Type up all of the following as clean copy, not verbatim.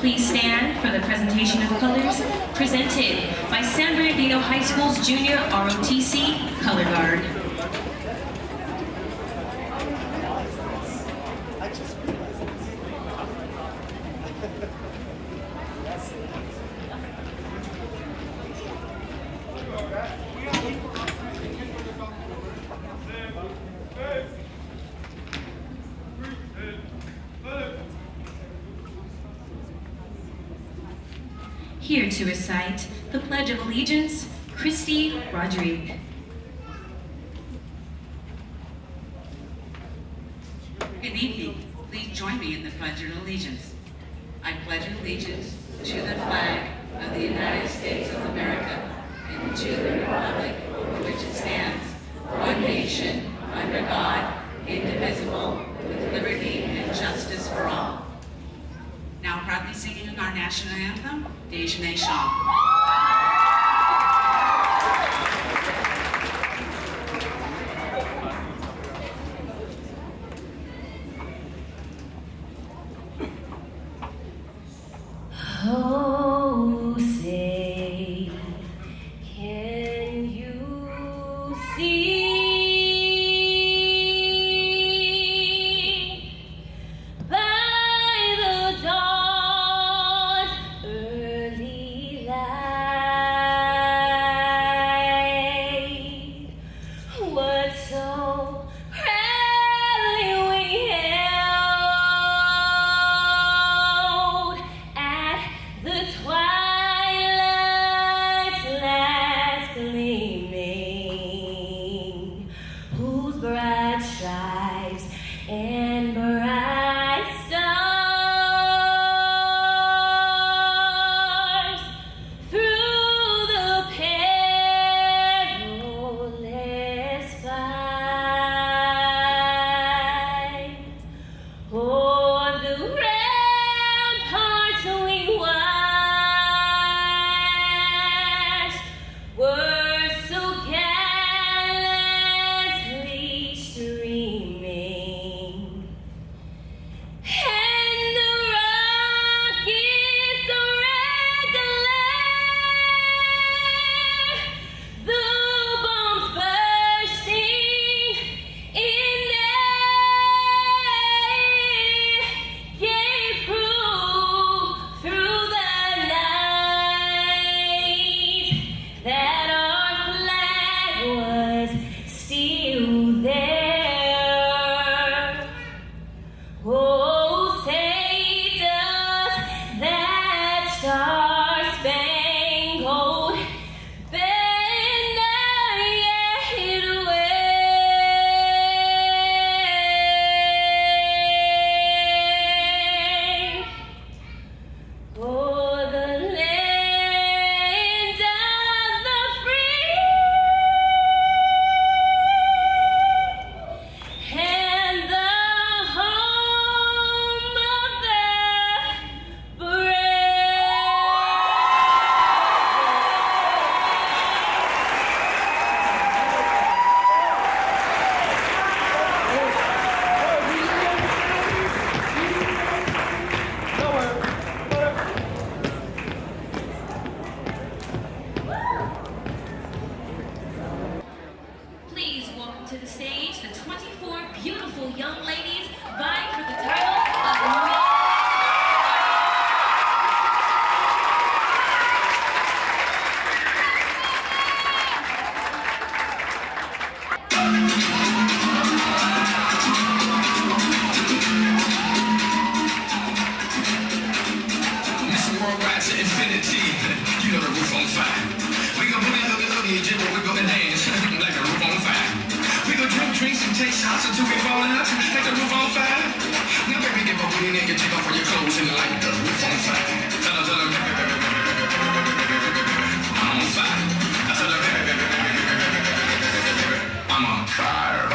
Please stand for the presentation of colors presented by San Bernardino High School's Junior ROTC Color Guard. Here to recite the Pledge of Allegiance, Christy Rodriguez. Good evening. Please join me in the Pledge of Allegiance. I pledge allegiance to the flag of the United States of America and to the republic for which it stands, one nation, under God, indivisible, with liberty and justice for all. Now proudly singing our national anthem, Déjeuner Chant. Oh, say, can you see by the dawn's early light what so proudly we held at the twilight's last gleaming, whose bright stripes and bright stars through the perilous fight o'er the ramparts we watched were so gallantly streaming, and the rockets' red glare, the bombs bursting in air, gave proof through the night that our flag was still there. Oh, say does that star-spangled banner yet wave o'er the land of the free and the home of the Please welcome to the stage the 24 beautiful young ladies vying for the title of Miss. This world ride to infinity. You know the roof on fire. We gon' boogie, huggy, huggy, and jiggle, we gon' dance like the roof on fire. We gon' drink drinks and take shots until we fall out like the roof on fire. Now baby, get my booty and take off all your clothes and like the roof on fire. Tell her, I'm on fire. I tell her, I'm on fire.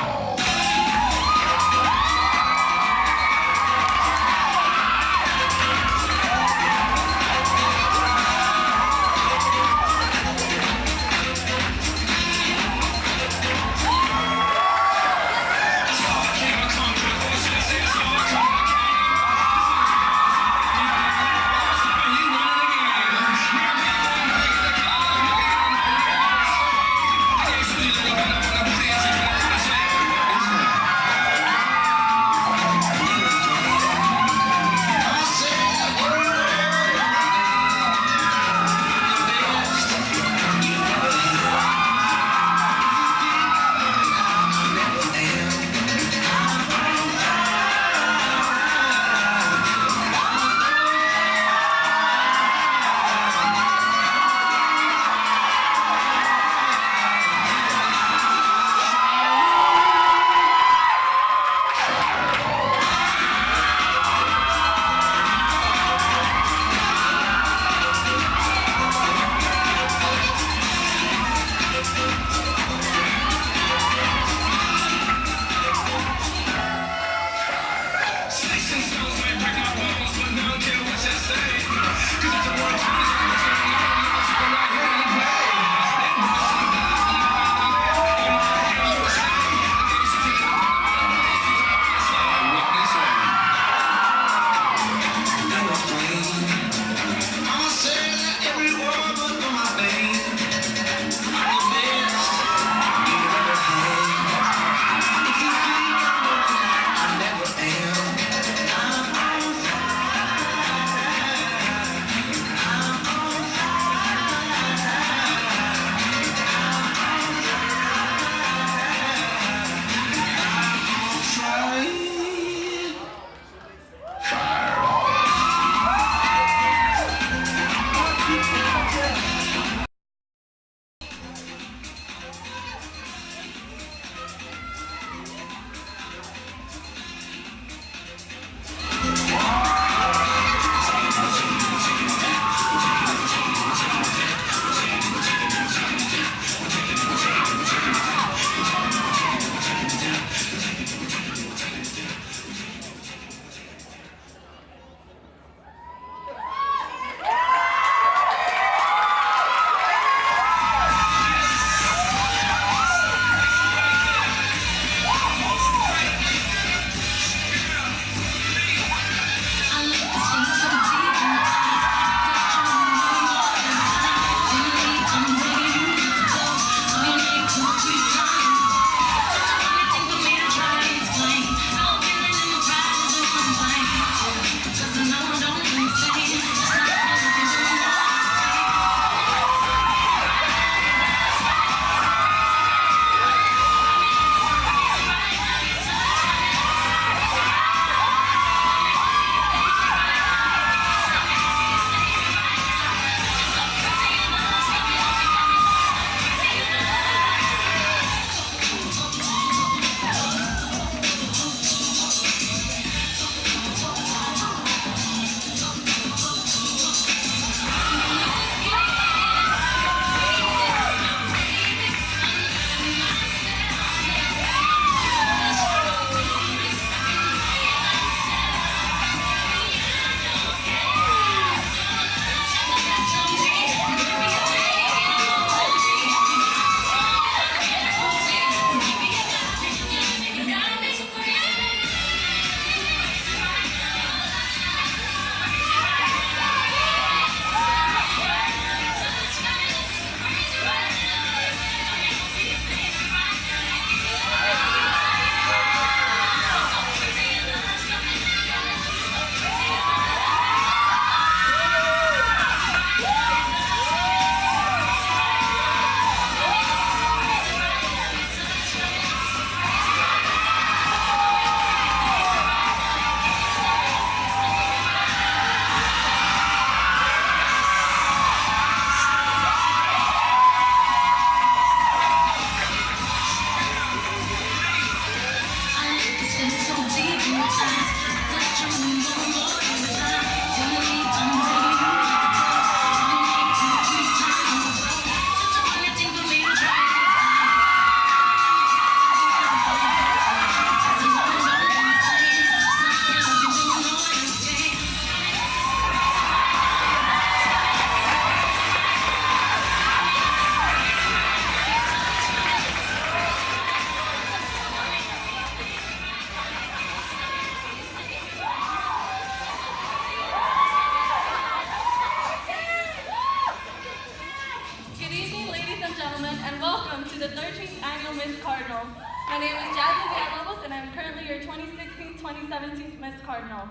My name is Jasmine Villalobos, and I'm currently your 2016-2017 Miss Cardinal.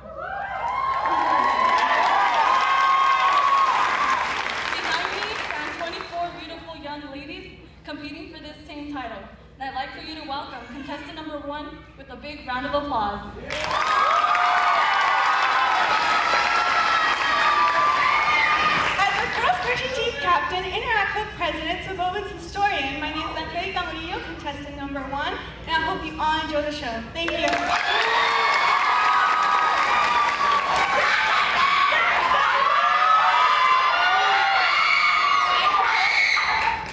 Behind me stand 24 beautiful young ladies competing for this same title. And I'd like for you to welcome contestant number 1 with a big round of applause. As a girls' Christian team captain, Interact Club president, Suburban's historian, my name is Angelica Murillo, contestant number 1, and I hope you all enjoy the show. Thank you.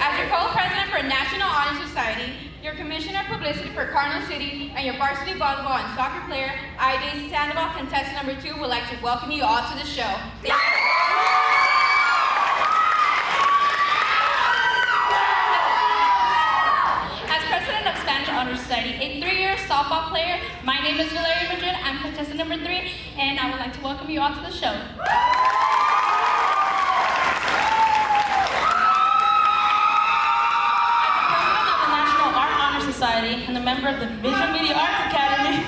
As your co-president for National Honor Society, your commissioner of publicity for Cardinal City, and your varsity volleyball and soccer player, I, Daisy Sandoval, contestant number 2, would like to welcome you all to the show. Thank you. As president of Spanish Honor Society, a 3-year softball player, my name is Valeria Madrid. I'm contestant number 3, and I would like to welcome you all to the show. Society and a member of the Visual Media Arts Academy.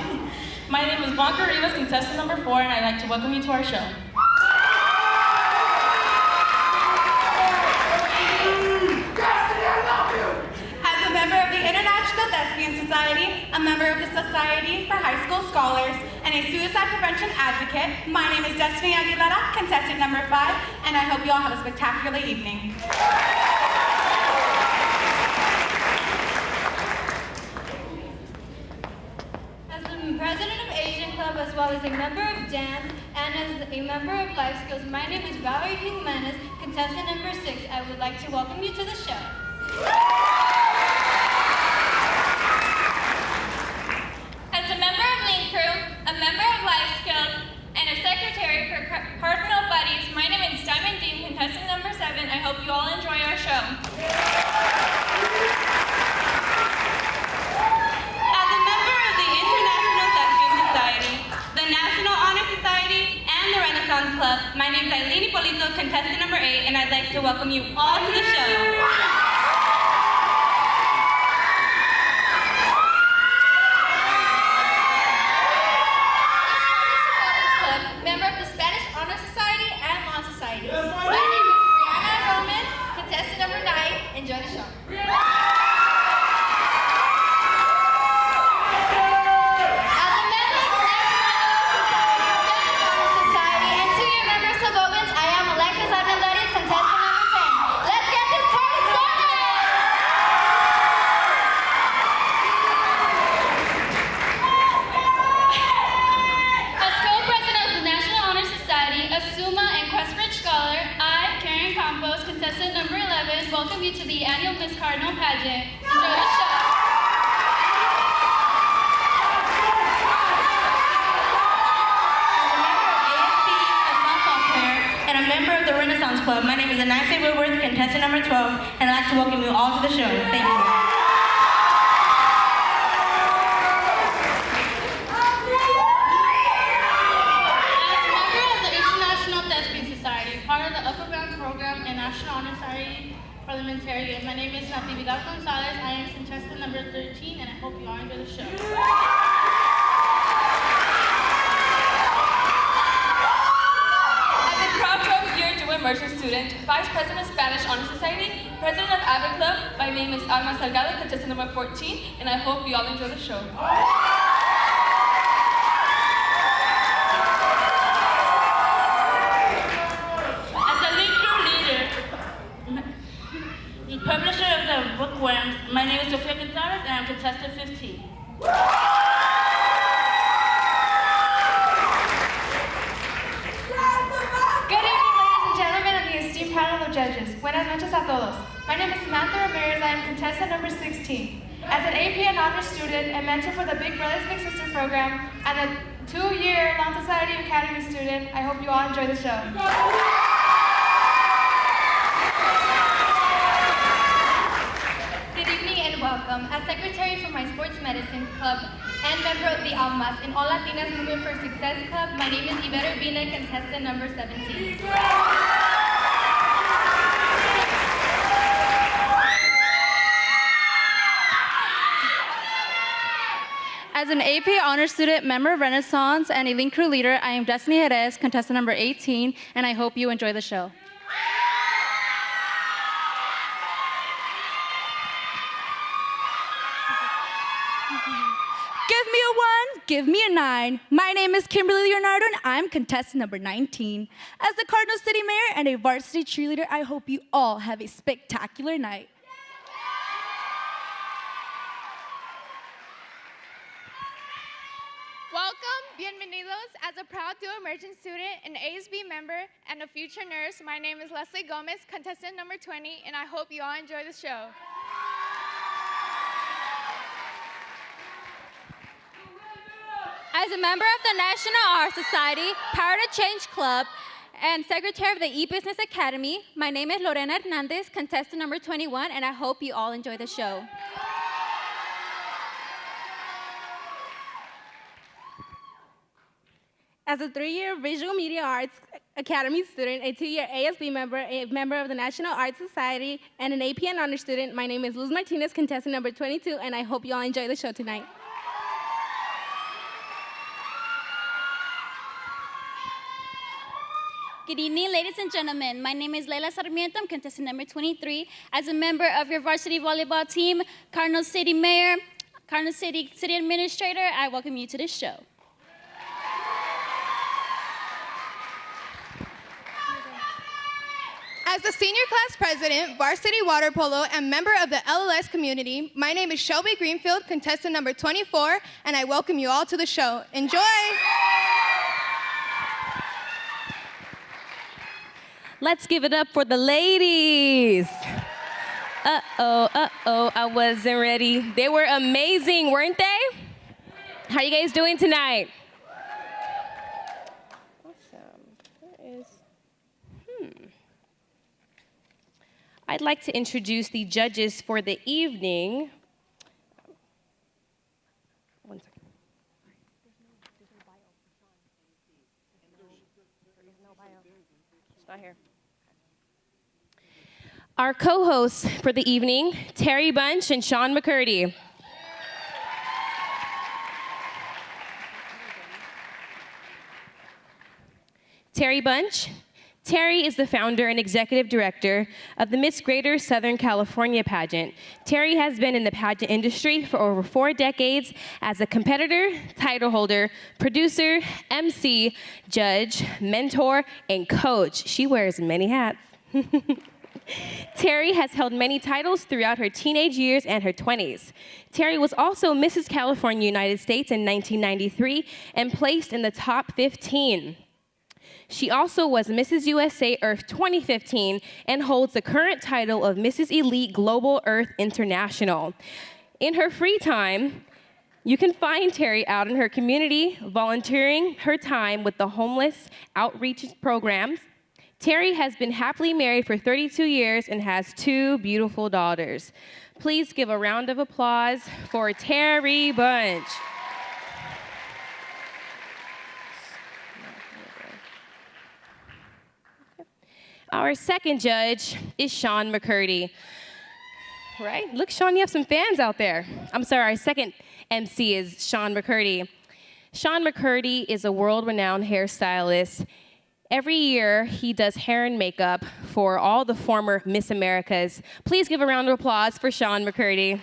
My name is Blanca Rivas, contestant number 4, and I'd like to welcome you to our show. As a member of the International Thespian Society, a member of the Society for High School Scholars, and a suicide prevention advocate, my name is Destiny Aguilera, contestant number 5, and I hope you all have a spectacular evening. President of Asian Club, as well as a member of dance and as a member of life skills. My name is Valerie Jimenez, contestant number 6. I would like to welcome you to the show. As a member of Link Crew, a member of life skills, and a secretary for Cardinal Buddies, my name is Diamond Dean, contestant number 7. I hope you all enjoy our show. Club. My name is Eileen Hippolito, contestant number 8, and I'd like to welcome you all to the show. Club, member of the Spanish Honor Society and Law Society. My name is Brianna Roman, contestant number 9. Enjoy the show. Welcome you to the annual Miss Cardinal Pageant. Enjoy the show. And a member of the Renaissance Club. My name is Anais Woodworth, contestant number 12, and I'd like to welcome you all to the show. Thank you. Parliamentarian. My name is Natividad Gonzalez. I am contestant number 13, and I hope you all enjoy the show. As a proud 12th-year dual immersion student, Vice President of Spanish Honor Society, President of Avid Club, my name is Alma Salgado, contestant number 14, and I hope you all enjoy the show. Publisher of the Bookworms, my name is Sofia Gonzalez, and I'm contestant 15. Good evening, ladies and gentlemen, and the esteemed panel of judges. Buenas noches a todos. My name is Samantha Ramirez. I am contestant number 16. As an AP and honor student and mentor for the Big Brothers Big Sisters program, and a 2-year Law Society Academy student, I hope you all enjoy the show. Welcome. As secretary for my sports medicine club and member of the Almas and All Latinas Movement for Success Club, my name is Ivera Urbina, contestant number 17. As an AP honor student, member of Renaissance, and a Link Crew leader, I am Destiny Jerez, contestant number 18, and I hope you enjoy the show. Give me a 1, give me a 9. My name is Kimberly Leonardo, and I'm contestant number 19. As the Cardinal City Mayor and a varsity cheerleader, I hope you all have a spectacular night. Welcome, bienvenidos. As a proud dual emergent student, an ASB member, and a future nurse, my name is Leslie Gomez, contestant number 20, and I hope you all enjoy the show. As a member of the National Art Society, Power to Change Club, and secretary of the E-Business Academy, my name is Lorena Hernandez, contestant number 21, and I hope you all enjoy the show. As a 3-year Visual Media Arts Academy student, a 2-year ASB member, a member of the National Art Society, and an AP and honor student, my name is Luz Martinez, contestant number 22, and I hope you all enjoy the show tonight. Good evening, ladies and gentlemen. My name is Leila Sarmiento. I'm contestant number 23. As a member of your varsity volleyball team, Cardinal City Mayor, Cardinal City City Administrator, I welcome you to this show. As the senior class president, varsity water polo, and member of the LLS community, my name is Shelby Greenfield, contestant number 24, and I welcome you all to the show. Enjoy! Let's give it up for the ladies. Uh-oh, I wasn't ready. They were amazing, weren't they? How you guys doing tonight? I'd like to introduce the judges for the evening. One second. It's not here. Our co-hosts for the evening, Terry Bunch and Sean McCurdy. Terry Bunch. Terry is the founder and executive director of the Miss Greater Southern California pageant. Terry has been in the pageant industry for over 4 decades as a competitor, title holder, producer, MC, judge, mentor, and coach. She wears many hats. Terry has held many titles throughout her teenage years and her 20s. Terry was also Mrs. California United States in 1993 and placed in the top 15. She also was Mrs. USA Earth 2015 and holds the current title of Mrs. Elite Global Earth International. In her free time, you can find Terry out in her community, volunteering her time with the homeless outreach programs. Terry has been happily married for 32 years and has 2 beautiful daughters. Please give a round of applause for Terry Bunch. Our second judge is Sean McCurdy. Right? Look, Sean, you have some fans out there. I'm sorry, our second MC is Sean McCurdy. Sean McCurdy is a world-renowned hairstylist. Every year, he does hair and makeup for all the former Miss Americas. Please give a round of applause for Sean McCurdy.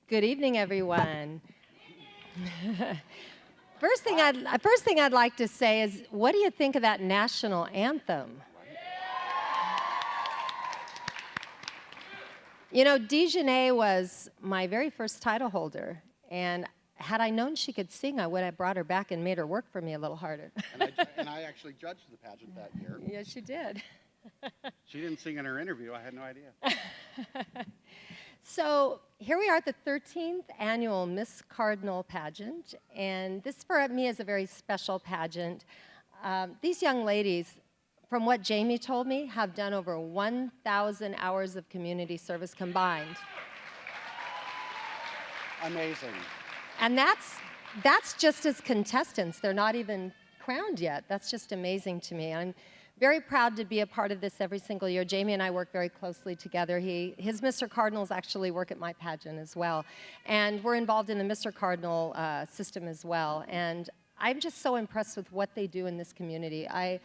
Good evening, everyone. First thing I'd like to say is, what do you think of that national anthem? You know, Dejanay was my very first title holder, and had I known she could sing, I would have brought her back and made her work for me a little harder. And I actually judged the pageant that year. Yes, she did. She didn't sing in her interview. I had no idea. So here we are at the 13th annual Miss Cardinal pageant, and this for me is a very special pageant. These young ladies, from what Jamie told me, have done over 1,000 hours of community service combined. Amazing. And that's just as contestants. They're not even crowned yet. That's just amazing to me. I'm very proud to be a part of this every single year. Jamie and I work very closely together. His Mr. Cardinals actually work at my pageant as well. And we're involved in the Mr. Cardinal system as well. And I'm just so impressed with what they do in this community. I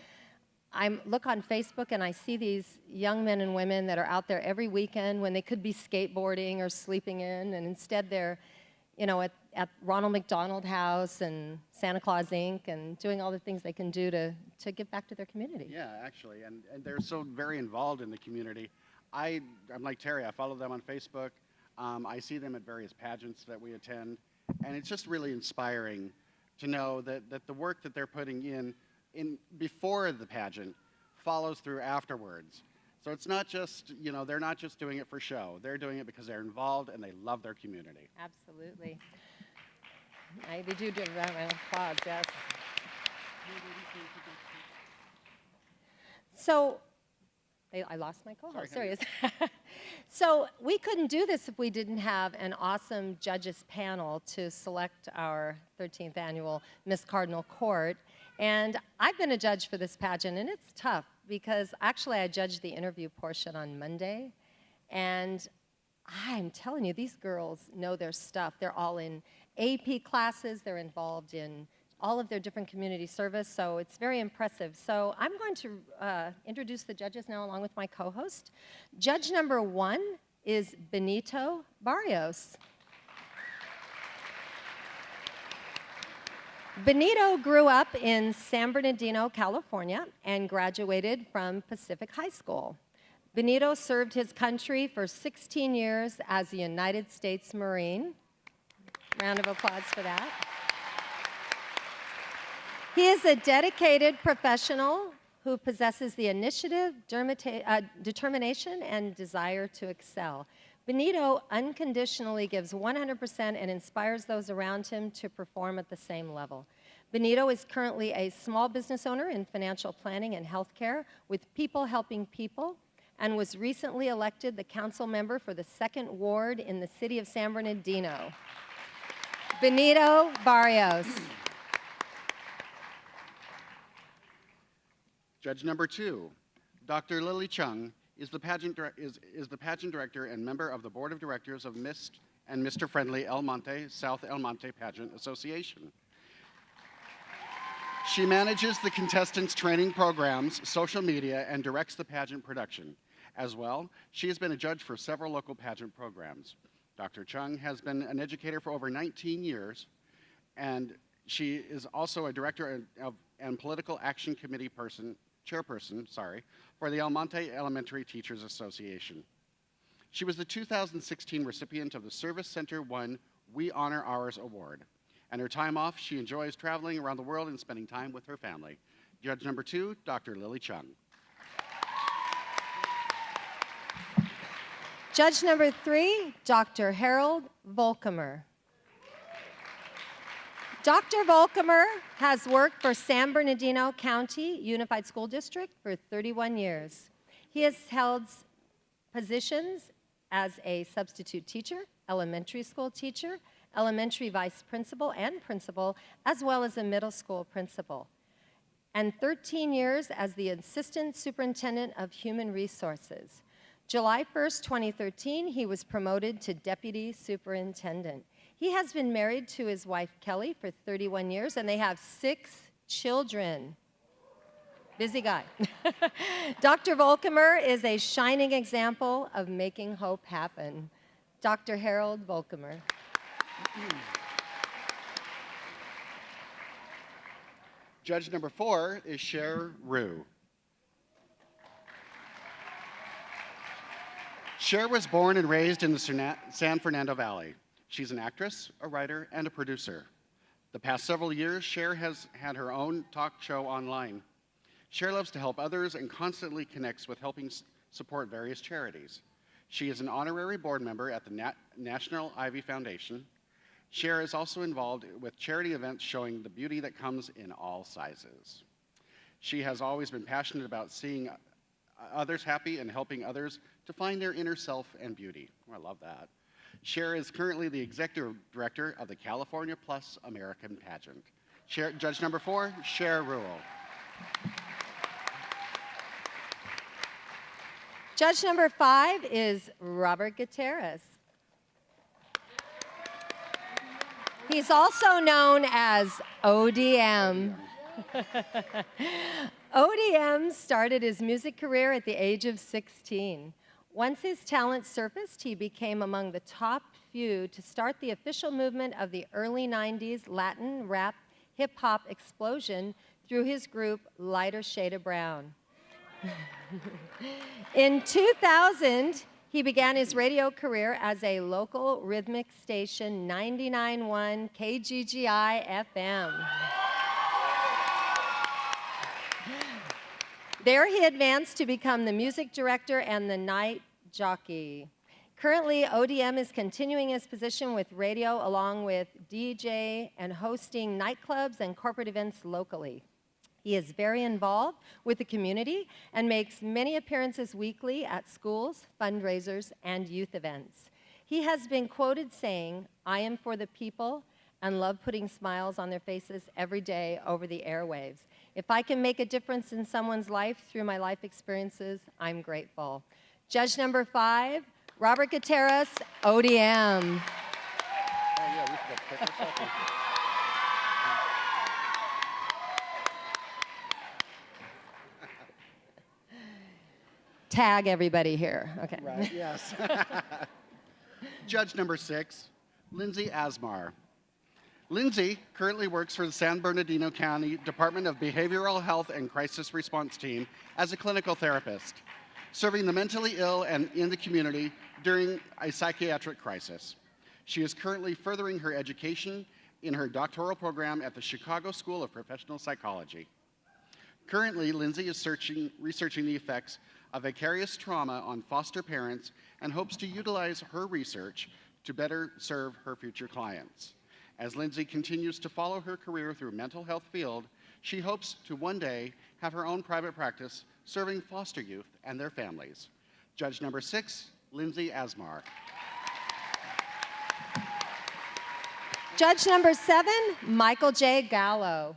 look on Facebook and I see these young men and women that are out there every weekend when they could be skateboarding or sleeping in, and instead they're, you know, at Ronald McDonald House and Santa Claus Inc. and doing all the things they can do to give back to their community. Yeah, actually, and they're so very involved in the community. I'm like Terry, I follow them on Facebook. I see them at various pageants that we attend, and it's just really inspiring to know that the work that they're putting in before the pageant follows through afterwards. So it's not just, you know, they're not just doing it for show. They're doing it because they're involved and they love their community. Absolutely. They do a round of applause, yes. So, I lost my co-host. Serious. So we couldn't do this if we didn't have an awesome judges panel to select our 13th annual Miss Cardinal Court. And I've been a judge for this pageant, and it's tough because actually I judged the interview portion on Monday. And I'm telling you, these girls know their stuff. They're all in AP classes. They're involved in all of their different community service, so it's very impressive. So I'm going to introduce the judges now along with my co-host. Judge number 1 is Benito Barrios. Benito grew up in San Bernardino, California, and graduated from Pacific High School. Benito served his country for 16 years as a United States Marine. Round of applause for that. He is a dedicated professional who possesses the initiative, determination, and desire to excel. Benito unconditionally gives 100% and inspires those around him to perform at the same level. Benito is currently a small business owner in financial planning and healthcare with People Helping People, and was recently elected the council member for the 2nd Ward in the city of San Bernardino. Benito Barrios. Judge number 2, Dr. Lily Chung, is the pageant director and member of the board of directors of Miss and Mr. Friendly El Monte, South El Monte Pageant Association. She manages the contestants' training programs, social media, and directs the pageant production. As well, she has been a judge for several local pageant programs. Dr. Chung has been an educator for over 19 years, and she is also a director and political action committee chairperson for the El Monte Elementary Teachers Association. She was the 2016 recipient of the Service Center 1 We Honor Ours Award. And her time off, she enjoys traveling around the world and spending time with her family. Judge number 2, Dr. Lily Chung. Judge number 3, Dr. Harold Volkamer. Dr. Volkamer has worked for San Bernardino County Unified School District for 31 years. He has held positions as a substitute teacher, elementary school teacher, elementary vice principal and principal, as well as a middle school principal, and 13 years as the assistant superintendent of human resources. July 1st, 2013, he was promoted to deputy superintendent. He has been married to his wife, Kelly, for 31 years, and they have 6 children. Busy guy. Dr. Volkamer is a shining example of making hope happen. Dr. Harold Volkamer. Judge number 4 is Cher Rue. Cher was born and raised in the San Fernando Valley. She's an actress, a writer, and a producer. The past several years, Cher has had her own talk show online. Cher loves to help others and constantly connects with helping support various charities. She is an honorary board member at the National Ivy Foundation. Cher is also involved with charity events showing the beauty that comes in all sizes. She has always been passionate about seeing others happy and helping others to find their inner self and beauty. Oh, I love that. Cher is currently the executive director of the California Plus American Pageant. Judge number 4, Cher Rule. Judge number 5 is Robert Gutierrez. He's also known as ODM. ODM started his music career at the age of 16. Once his talent surfaced, he became among the top few to start the official movement of the early 90s Latin rap hip-hop explosion through his group Lighter Shade of Brown. In 2000, he began his radio career as a local rhythmic station 99.1 KGGI FM. There he advanced to become the music director and the night jockey. Currently, ODM is continuing his position with radio along with DJ and hosting nightclubs and corporate events locally. He is very involved with the community and makes many appearances weekly at schools, fundraisers, and youth events. He has been quoted saying, "I am for the people and love putting smiles on their faces every day over the airwaves. If I can make a difference in someone's life through my life experiences, I'm grateful." Judge number 5, Robert Gutierrez, ODM. Oh, yeah, we forgot to take our selfie. Tag everybody here. Okay. Right, yes. Judge number 6, Lindsay Asmar. Lindsay currently works for the San Bernardino County Department of Behavioral Health and Crisis Response Team as a clinical therapist, serving the mentally ill and in the community during a psychiatric crisis. She is currently furthering her education in her doctoral program at the Chicago School of Professional Psychology. Currently, Lindsay is researching the effects of vicarious trauma on foster parents and hopes to utilize her research to better serve her future clients. As Lindsay continues to follow her career through mental health field, she hopes to one day have her own private practice serving foster youth and their families. Judge number 6, Lindsay Asmar. Judge number 7, Michael J. Gallo.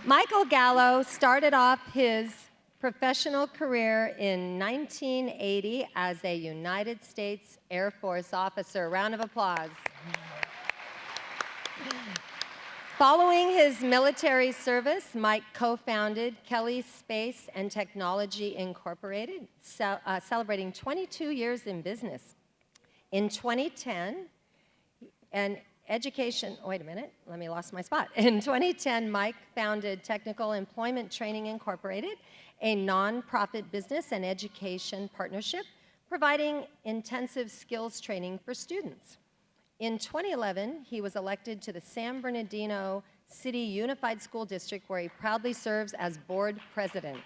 Michael Gallo started off his professional career in 1980 as a United States Air Force officer. Round of applause. Following his military service, Mike co-founded Kelly Space and Technology Incorporated, celebrating 22 years in business. In 2010, lost my spot. In 2010, Mike founded Technical Employment Training Incorporated, a nonprofit business and education partnership providing intensive skills training for students. In 2011, he was elected to the San Bernardino City Unified School District, where he proudly serves as board president.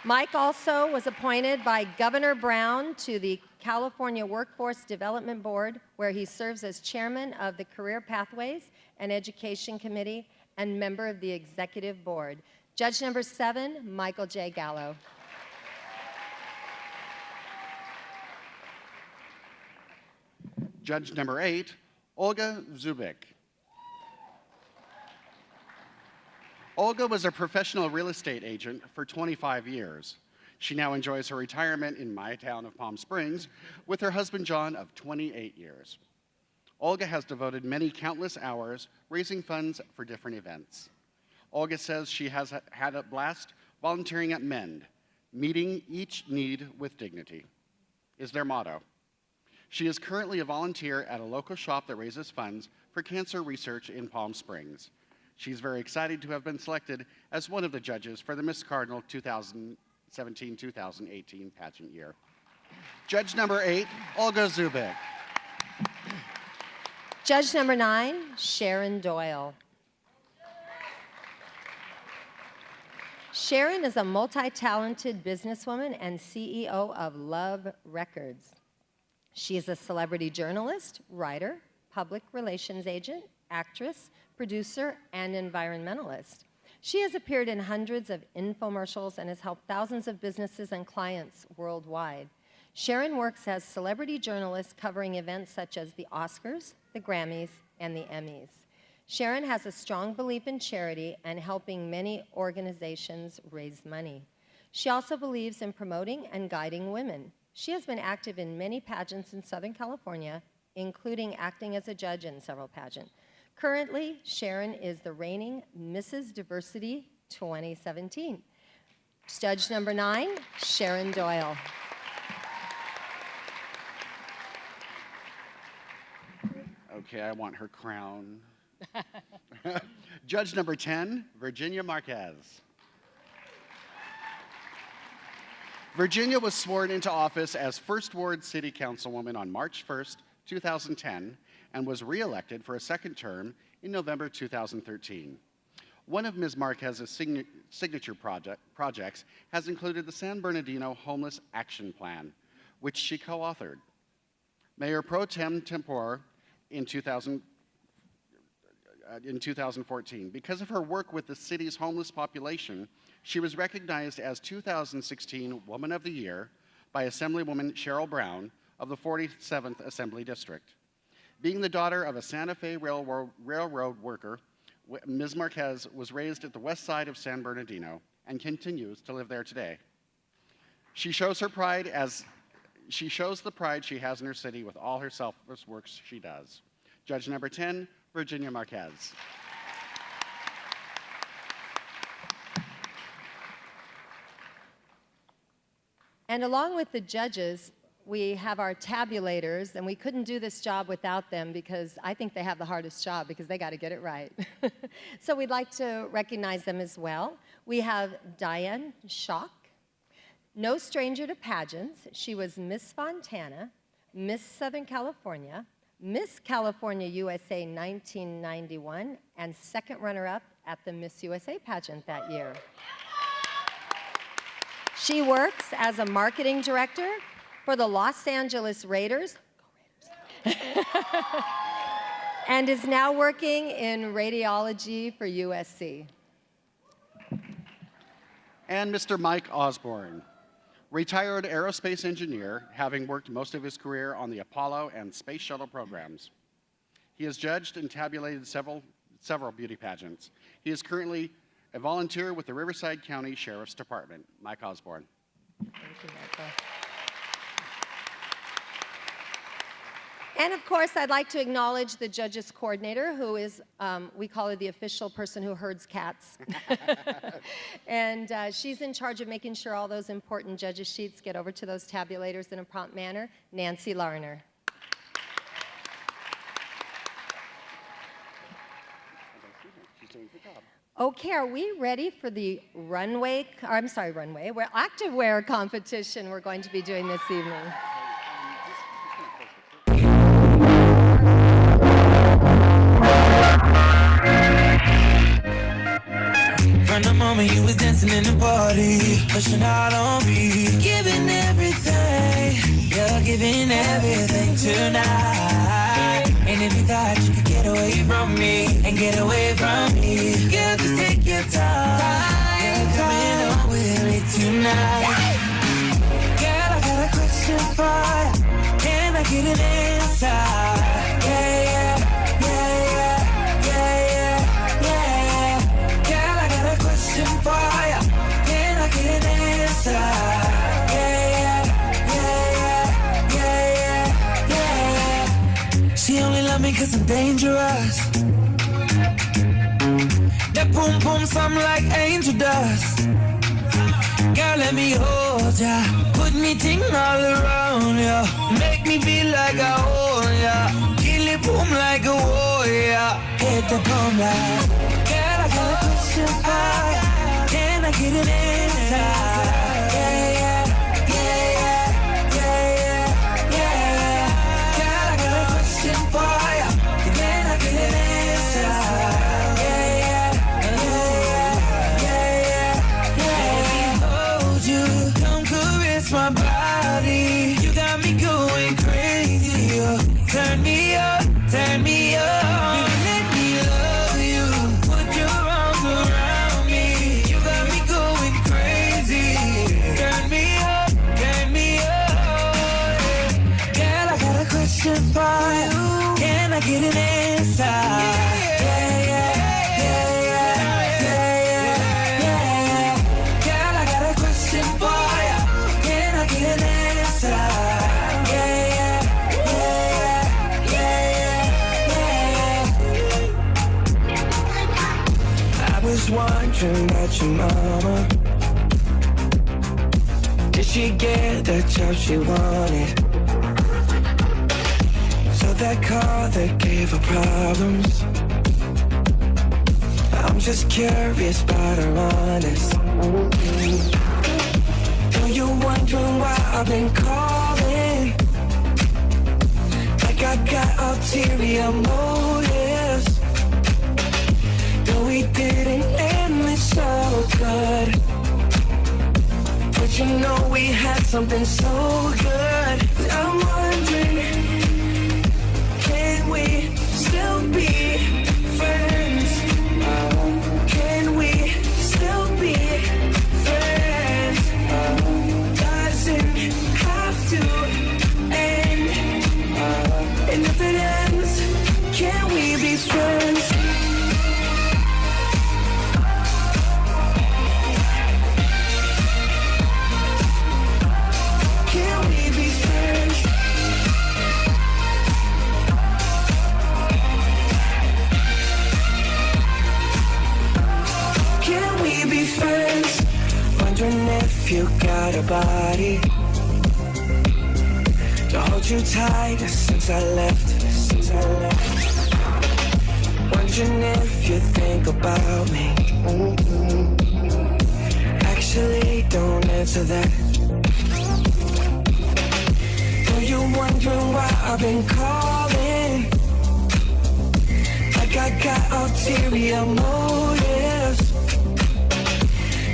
Mike also was appointed by Governor Brown to the California Workforce Development Board, where he serves as chairman of the Career Pathways and Education Committee and member of the executive board. Judge number 7, Michael J. Gallo. Judge number 8, Olga Zubik. Olga was a professional real estate agent for 25 years. She now enjoys her retirement in my town of Palm Springs with her husband John of 28 years. Olga has devoted many countless hours raising funds for different events. Olga says she has had a blast volunteering at MEND, meeting each need with dignity, is their motto. She is currently a volunteer at a local shop that raises funds for cancer research in Palm Springs. She's very excited to have been selected as one of the judges for the Miss Cardinal 2017-2018 pageant year. Judge number 8, Olga Zubik. Judge number 9, Sharon Doyle. Sharon is a multi-talented businesswoman and CEO of Love Records. She is a celebrity journalist, writer, public relations agent, actress, producer, and environmentalist. She has appeared in hundreds of infomercials and has helped thousands of businesses and clients worldwide. Sharon works as celebrity journalist covering events such as the Oscars, the Grammys, and the Emmys. Sharon has a strong belief in charity and helping many organizations raise money. She also believes in promoting and guiding women. She has been active in many pageants in Southern California, including acting as a judge in several pageants. Currently, Sharon is the reigning Mrs. Diversity 2017. Judge number 9, Sharon Doyle. Okay, I want her crown. Judge number 10, Virginia Marquez. Virginia was sworn into office as First Ward City Councilwoman on March 1st, 2010, and was re-elected for a second term in November 2013. One of Ms. Marquez's signature projects has included the San Bernardino Homeless Action Plan, which she co-authored. Mayor Pro Tem Tempore in 2014. Because of her work with the city's homeless population, she was recognized as 2016 Woman of the Year by Assemblywoman Cheryl Brown of the 47th Assembly District. Being the daughter of a Santa Fe railroad worker, Ms. Marquez was raised at the west side of San Bernardino and continues to live there today. She shows the pride she has in her city with all her selfless works she does. Judge number 10, Virginia Marquez. And along with the judges, we have our tabulators, and we couldn't do this job without them because I think they have the hardest job because they got to get it right. So we'd like to recognize them as well. We have Diane Schock, no stranger to pageants. She was Miss Fontana, Miss Southern California, Miss California USA 1991, and second runner-up at the Miss USA pageant that year. She works as a marketing director for the Los Angeles Raiders, and is now working in radiology for USC. And Mr. Mike Osborne, retired aerospace engineer, having worked most of his career on the Apollo and Space Shuttle programs. He has judged and tabulated several beauty pageants. He is currently a volunteer with the Riverside County Sheriff's Department. Mike Osborne. Thank you, Michael. And of course, I'd like to acknowledge the judges coordinator, who is, we call her the official person who herds cats. And she's in charge of making sure all those important judges' sheets get over to those tabulators in a prompt manner, Nancy Larner. Okay, are we ready for the activewear competition we're going to be doing this evening? From the moment you was dancing in the party, pushing out on me, giving everything, you're giving everything tonight. And if you thought you could get away from me, and get away from me, girl, just take your time, you're coming on with me tonight. Girl, I got a question for you, can I get an answer? Yeah, yeah, yeah, yeah, yeah, yeah. Girl, I got a question for you, can I get an answer? Yeah, yeah, yeah, yeah, yeah. She only love me 'cause I'm dangerous. That boom boom something like angel dust. Girl, let me hold ya, put me ting all around ya, make me feel like I own ya, kill it boom like a warrior, hit the boom like. Girl, I got a question for ya, can I get an answer? Yeah, yeah, yeah, yeah, yeah, yeah. Girl, I got a question for ya, can I get an answer? Yeah, yeah, yeah, yeah, yeah. Hold you, come caress my body. You got me going crazy. Turn me up, turn me up. Let me love you. Put your arms around me. You got me going crazy. Turn me up, turn me up. Girl, I got a question for you. Can I get an answer? Yeah, yeah, wondering about your mama. Did she get the job she wanted? So that car that gave her problems. I'm just curious about her honest. Know you're wondering why I've been calling. Like I got ulterior motives. No, we didn't end this so good. But you know we had something so good. I'm wondering, can we still be friends? Can we still be friends? Doesn't have to end. And if it ends, can we be friends? Can we be friends? Can we be friends? Wondering if you got a body to hold you tight since I left. Wondering if you think about me. Actually, don't answer that. Know you're wondering why I've been calling. Like I got ulterior motives.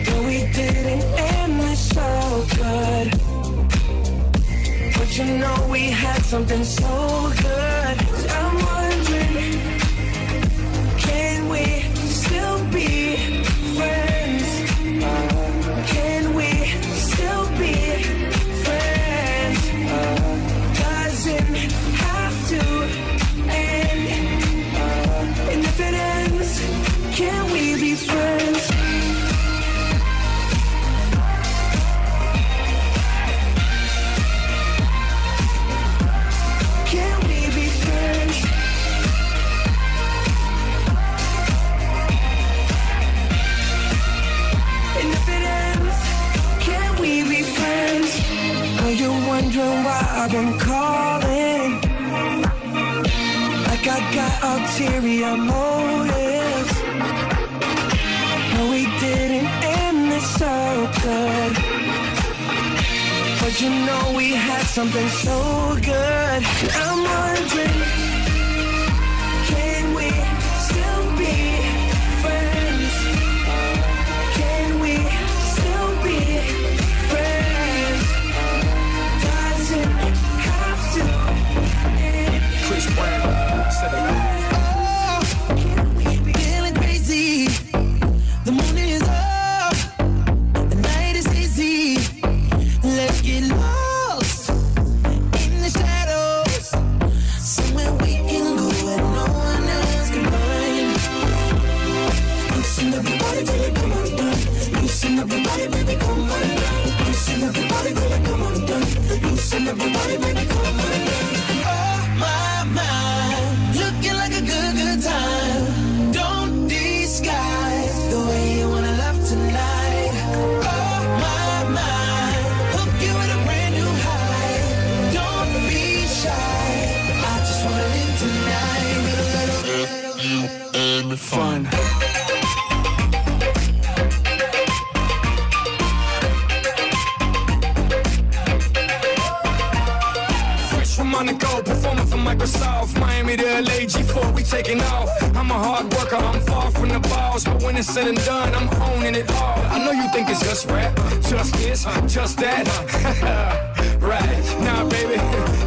No, we didn't end this so good. But you know we had something so good. I'm wondering, can we still be friends? Can we still be friends? Doesn't have to end. And if it ends, can we be friends? Can we be friends? And if it ends, can we be friends? Are you wondering why I've been calling? Like I got ulterior motives. No, we didn't end this so good. But you know we had something so good. I'm wondering, can we still be friends? Can we still be friends? Doesn't have to end. Chris Brown, set it up. Feeling crazy. The moon is up. The night is hazy. Let's get lost in the shadows. Somewhere we can go and no one else can find. Loosen up your body till it come undone. Loosen up your body, baby, come undone. Loosen up your body till it come undone. Loosen up your body, baby, come undone. Oh my, looking like a good time. Don't disguise the way you wanna love tonight. Oh my, hook you with a brand new high. Don't be shy. I just wanna live tonight. And fun. Fresh from Monaco, performing for Microsoft, Miami to LA, G4, we taking off. I'm a hard worker, I'm far from the balls, but when it's said and done, I'm owning it all. I know you think it's just rap, just this, just that. Right, nah baby,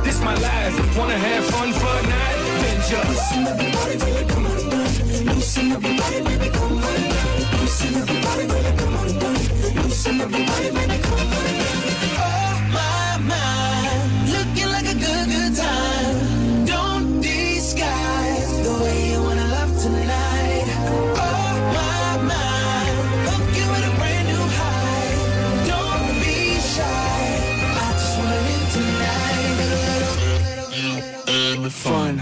this my life. Wanna have fun for a night? Then just loosen up your body till it come undone. Loosen up your body, baby, come undone. Loosen up your body till it come undone. Loosen up your body, baby, come undone. Oh my, looking like a good time. Don't disguise the way you wanna love tonight. Oh my, hook you with a brand new high. Don't be shy. I just wanna live tonight. And fun.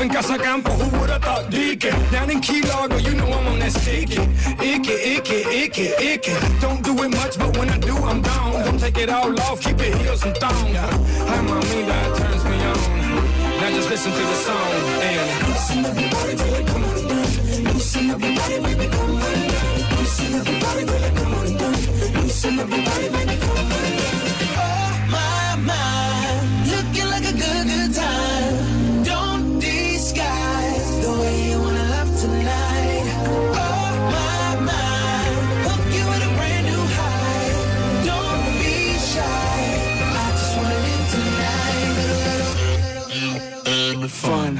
in Casa Campo, who would've thought Deacon? Down in Key Largo, you know I'm on that sticky. Icky. Don't do it much, but when I do, I'm down. Don't take it all off, keep it heels and thong. Hi, mommy, that turns me on. Now just listen to the song and loosen up your body till it come undone. Loosen up your body, baby, come undone. Loosen up your body till it come undone. Loosen up your body, baby, come undone. Oh, my, looking like a good time. Don't disguise the way you wanna love tonight. Oh, my, hook you with a brand new high. Don't be shy, I just wanna live tonight. Fun.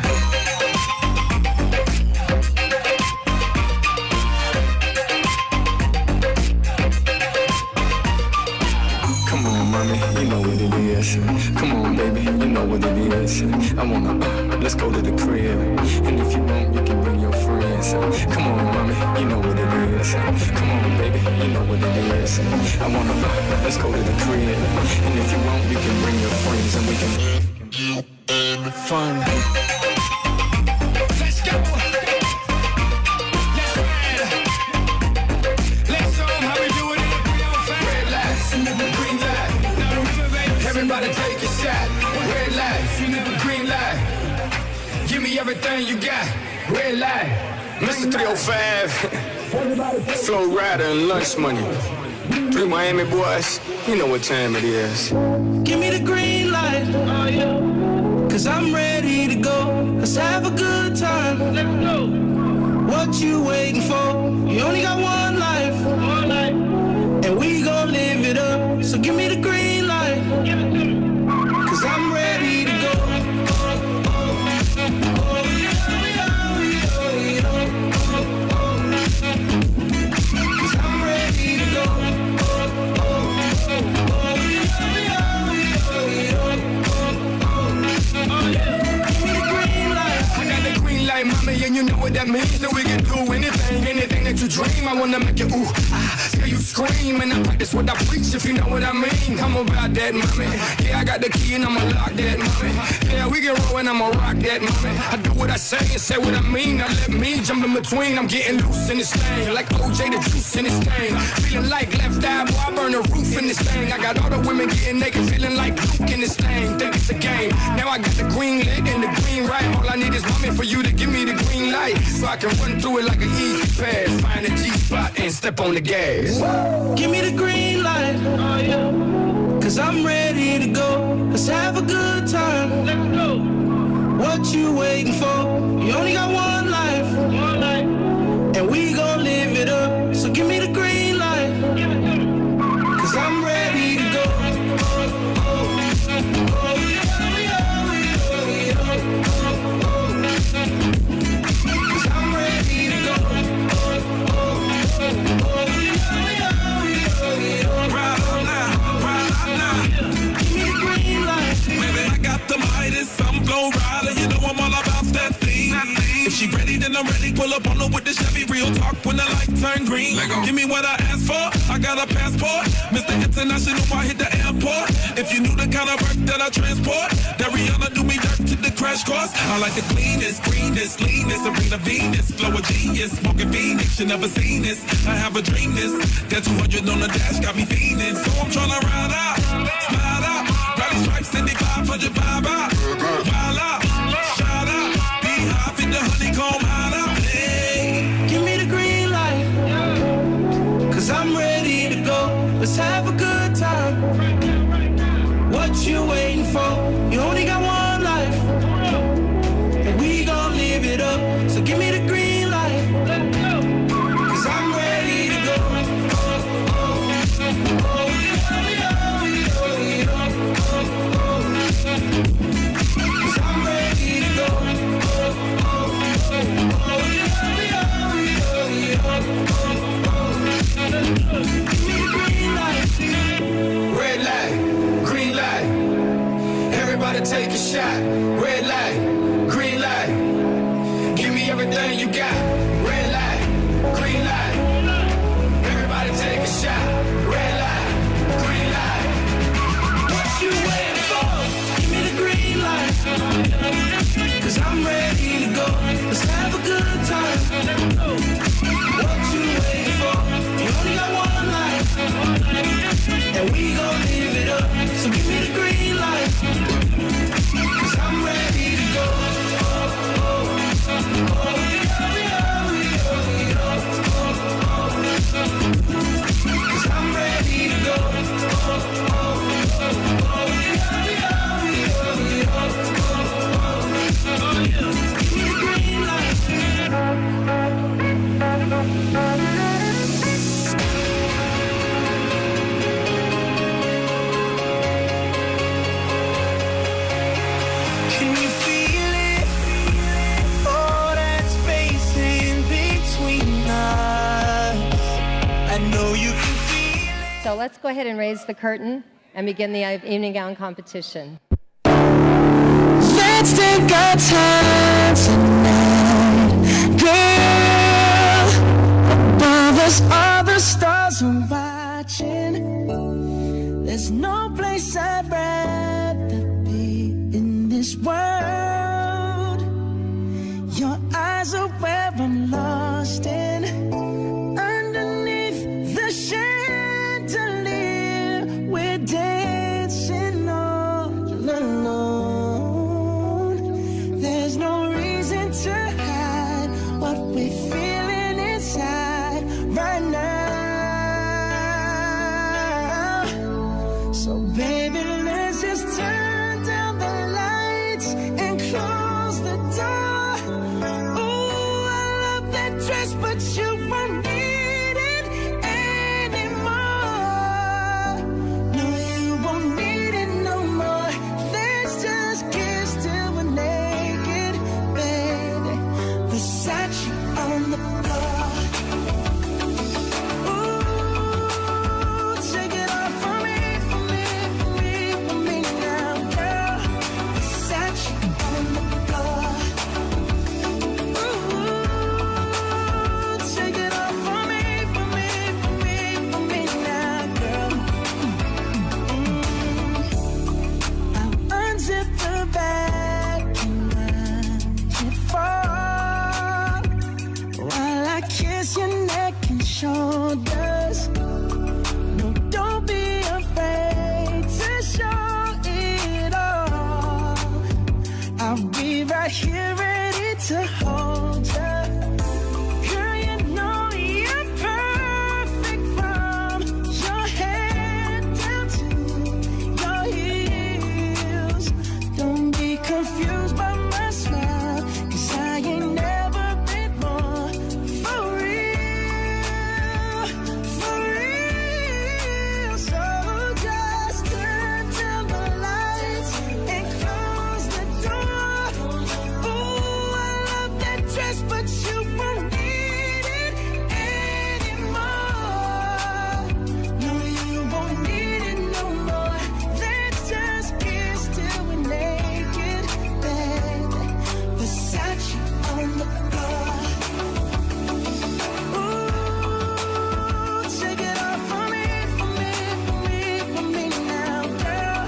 Come on, mommy, you know what it is. Come on, baby, you know what it is. I wanna, let's go to the crib. And if you want, you can bring your friends. Come on, mommy, you know what it is. Come on, baby, you know what it is. I wanna, let's go to the crib. And if you want, you can bring your friends and we can fun. Let's go. Let's ride. Let's show 'em how we do it in the 305. Red light, green light. Now remember, baby, everybody take a shot. Red light, green light. Give me everything you got. Red light. Mr. 305. Flow rider and lunch money. 3 Miami boys, you know what time it is. Give me the green light, cause I'm ready to go. Let's have a good time. Let's go. What you waiting for? You only got one life, and we gon' live it up. So give me the green light, cause I'm ready to go. Cause I'm ready to go. Mommy, and you know what that means. That we can do anything that you dream. I wanna make you ooh, hear you scream, and I practice what I preach. If you know what I mean, I'm about that, mommy. Yeah, I got the key and I'ma lock that, mommy. Yeah, we can roll and I'ma rock that, mommy. I do what I say and say what I mean. Now let me jump in between. I'm getting loose in this thing, like OJ the juice in this thing. Feeling like left eye, boy, I burn the roof in this thing. I got all the women getting naked, feeling like Luke in this thing. Think it's a game. Now I got the green lit and the green right. All I need is mommy for you to give me the green light, so I can run through it like an easy pass. Find a G-spot and step on the gas. Give me the green light, cause I'm ready to go. Let's have a good time. Let's go. What you waiting for? You only got one life, and we gon' live it up. So give me the green light, cause I'm ready to go. I'm flow rider, you know I'm all about that thing. If she ready, then I'm ready. Pull up on her with the Chevy, real talk when the light turn green. Give me what I asked for, I got a passport. Mr. International, I hit the airport. If you knew the kind of work that I transport, that Rihanna do me dirt to the crash course. I like the cleanest, greenest, leanest, Serena Venus, flow of genius, smoking Phoenix, you never seen this. I have a dream this, that 200 on the dash got me fiending. So I'm tryna ride out, slide out, rally stripes in the 500 vibe out. Wild out, shout out, be high in the honeycomb hide out. Hey. Give me the green light, cause I'm ready to go. Let's have a good time. What you waiting for? You only got one life, and we gon' live it up. So give me the green light, cause I'm ready to go. Cause What you waiting for? You only got one life, and we gon' live it up. So give me the green light, 'cause I'm ready to go. Cause I'm ready to go. Green light. Can you feel it? All that space in between us. I know you can feel it. So let's go ahead and raise the curtain and begin the evening gown competition. Let's take our time tonight, girl. Above us, all the stars are watching. There's no place I'd rather be in this world. Your eyes are where I'm lost in. Underneath the chandelier, we're dancing all alone. There's no reason to hide what we're feeling inside right now. So baby, let's just turn down the lights and close the door. Ooh, I love that dress, but you won't need it anymore. No, you won't need it no more. Let's just kiss till we're naked, baby. Versace on the floor. Ooh, take it off for me, for me, for me, for me now, girl. Versace on the floor. Ooh, take it off for me, for me, for me, for me now, girl. I'll unzip the bag and let it fall while I kiss your neck and shoulders. No, don't be afraid to show it all. I'll be right here ready to hold you. Girl, you know you're perfect from your head down to your heels. Don't be confused by my smile, 'cause I ain't never been more for real, for real. So just turn down the lights and close the door. Ooh, I love that dress, but you won't need it anymore. No, you won't need it no more. Let's just kiss till we're naked, baby. Versace on the floor. Ooh, take it off for me, for me, for me, for me now, girl.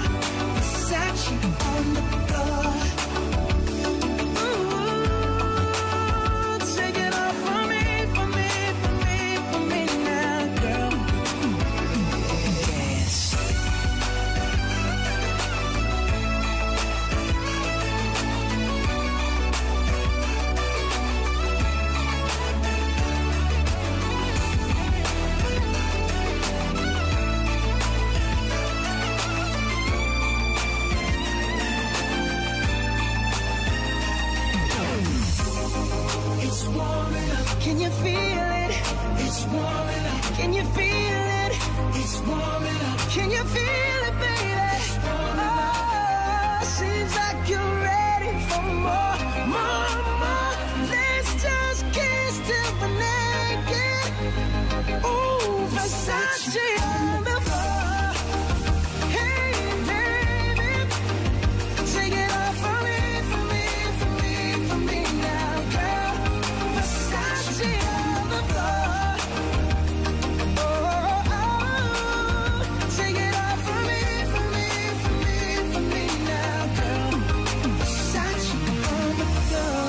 Versace on the floor. Ooh, take it off for me, for me, for me, for me now, girl. Dance. It's warming up. Can you feel it? It's warming up. Can you feel it? It's warming up. Can you feel it, baby? Oh, seems like you're ready for more, more, more. Let's just kiss till we're naked. Ooh, Versace on the floor. Hey, baby, take it off for me, for me, for me, for me now, girl. Versace on the floor. Oh, oh, oh. Take it off for me, for me, for me, for me now, girl. Versace on the floor.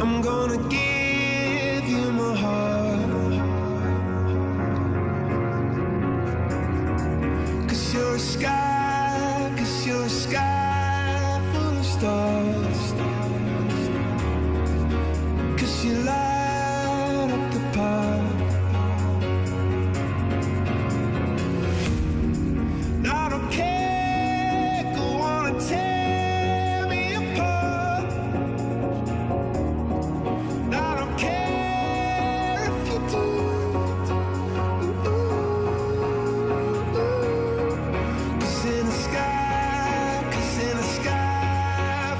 I'm gonna give you my heart. 'Cause you're a sky full of stars. 'Cause you light up the park. I don't care, go on and tear me apart. I don't care if you do. Cause in the sky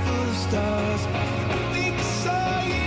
full of stars, I think I saw you.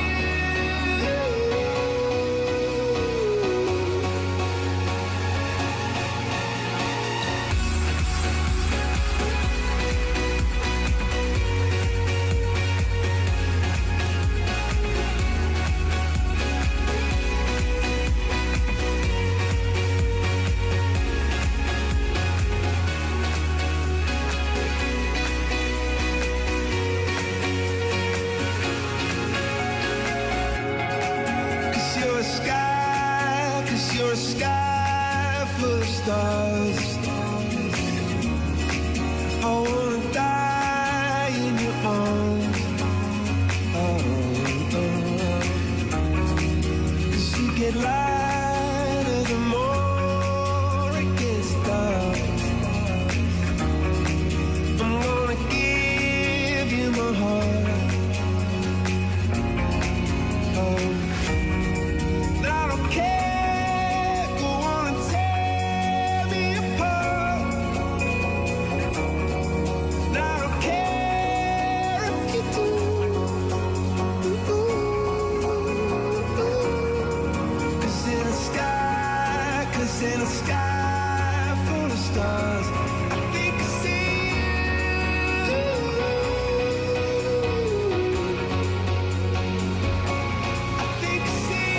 Cause you're a sky full of stars. I wanna die in your arms. Cause you get lighter the more it gets dark. I'm gonna give you my heart. I don't care, go on and tear me apart. I don't care if you do. Cause in a sky full of stars, I think I see you. I think I see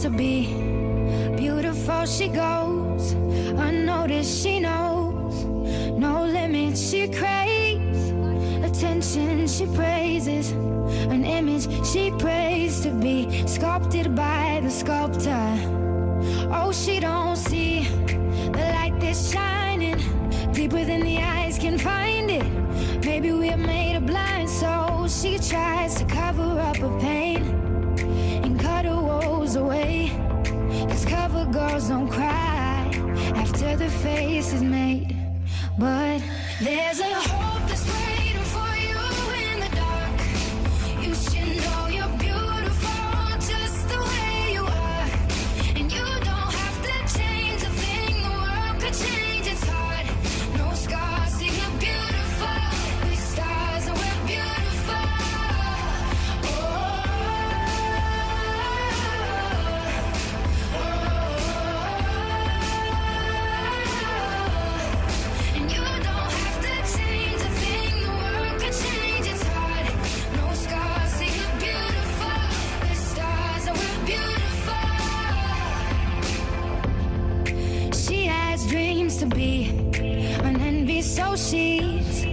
to be beautiful. She goes unnoticed. She knows no limits. She craves attention. She praises an image she prays to be sculpted by the sculptor. Oh, she don't see the light that's shining deeper than the eyes can find it. Maybe we're made of blind souls. She tries to cover up her pain and cut her woes away. 'Cause cover girls don't cry after the face is made. But there's a hope that's waiting for you in the dark. You should know you're beautiful just the way you are. And you don't have to change a thing, the world could change its heart. No scars, see you're beautiful. We're stars and we're beautiful. And you don't so she's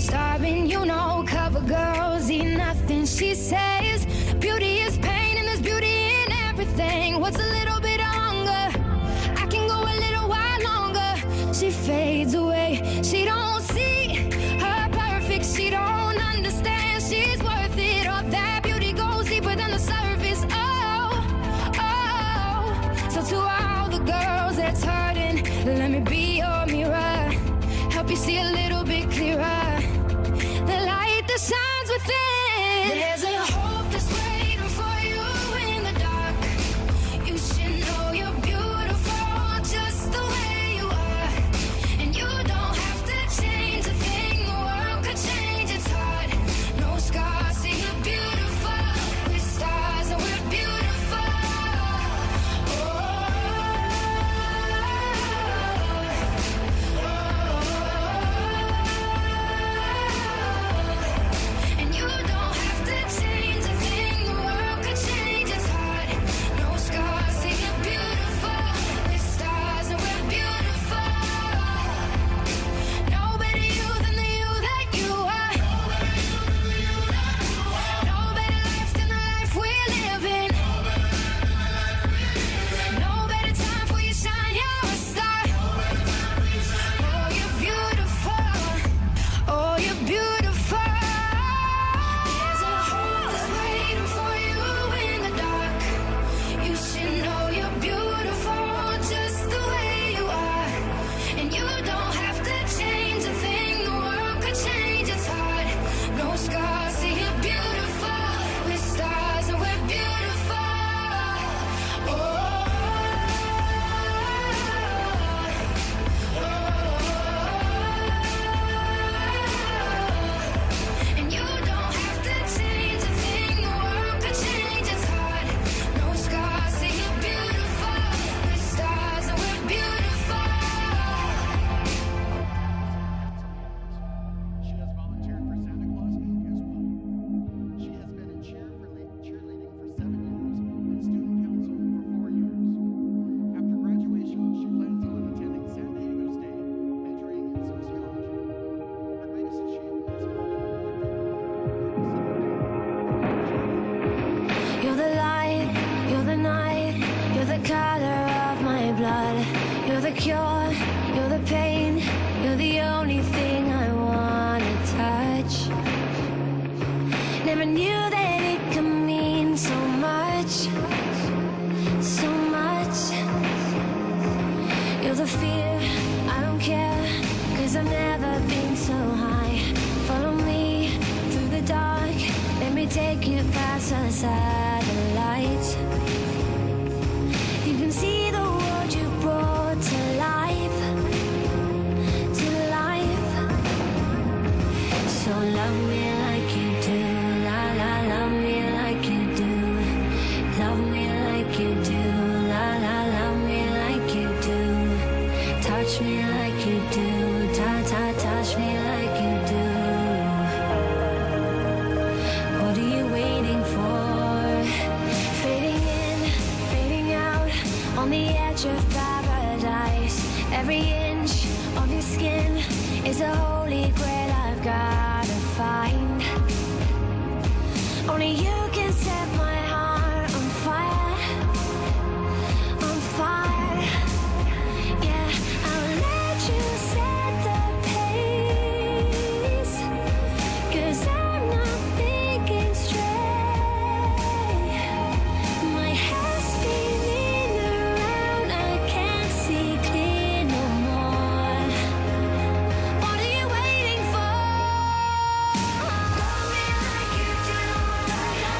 starving, you know. Cover girls eat nothing, she says. Beauty is pain and there's beauty in everything. What's a little bit of hunger? I can go a little while longer. She fades away, she don't see her perfect, she don't understand she's worth it. All that beauty goes deeper than the surface. Oh, oh. So to all the girls that's hurting, let me be your mirror, help you see a little bit clearer, the light that shines within. There's a hope that's waiting for you in the dark. You should know you're beautiful just the way you are, and you don't have to change a thing. The world could change, it's hard. No scars, see you're beautiful. We're stars and we're beautiful. And you don't have to change a thing. The world could change, it's hard. No scars, see you're beautiful. We're stars and we're beautiful. No better you than the you that you are. No better life than the life we're living. No better time for you shine, you're a star. Oh, you're beautiful. Oh, you're beautiful. There's a hope that's waiting for you in the dark. You should know you're beautiful just the way you are, and you don't have to change a thing. The world could change, it's hard. No scars, see you're beautiful. We're stars and we're beautiful. And you don't have to change a thing. The world could change, it's hard. No scars, see you're beautiful. We're stars and we're beautiful. She has volunteered for Santa Claus Inc. as well. She has been in cheerleading for 7 years and student council for 4 years. After graduation, she plans on attending San Diego State, majoring in sociology. Her greatest achievements are being elected You're the light, you're the night, you're the color of my blood. You're the cure, you're the pain, you're the only thing I wanna touch. Never knew that it could mean so much, so much. You're the fear, I don't care, 'cause I've never been so high. Follow me through the dark, let me take you past the satellites. You can see the world you brought to life, to life. So love me like you do, la la, love me like you do. Love me like you do, la la, love me like you do. Touch me like you do, ta ta, touch me like you do. What are you waiting for? Fading in, fading out, on the edge of paradise. Every inch of your skin is a holy grail I've gotta find. Only you can set my heart on fire, on fire. Yeah, I'll let you set the pace, 'cause I'm not thinking straight. My head's spinning around, I can't see clear no more. What are you waiting for? Love me like you do, la la,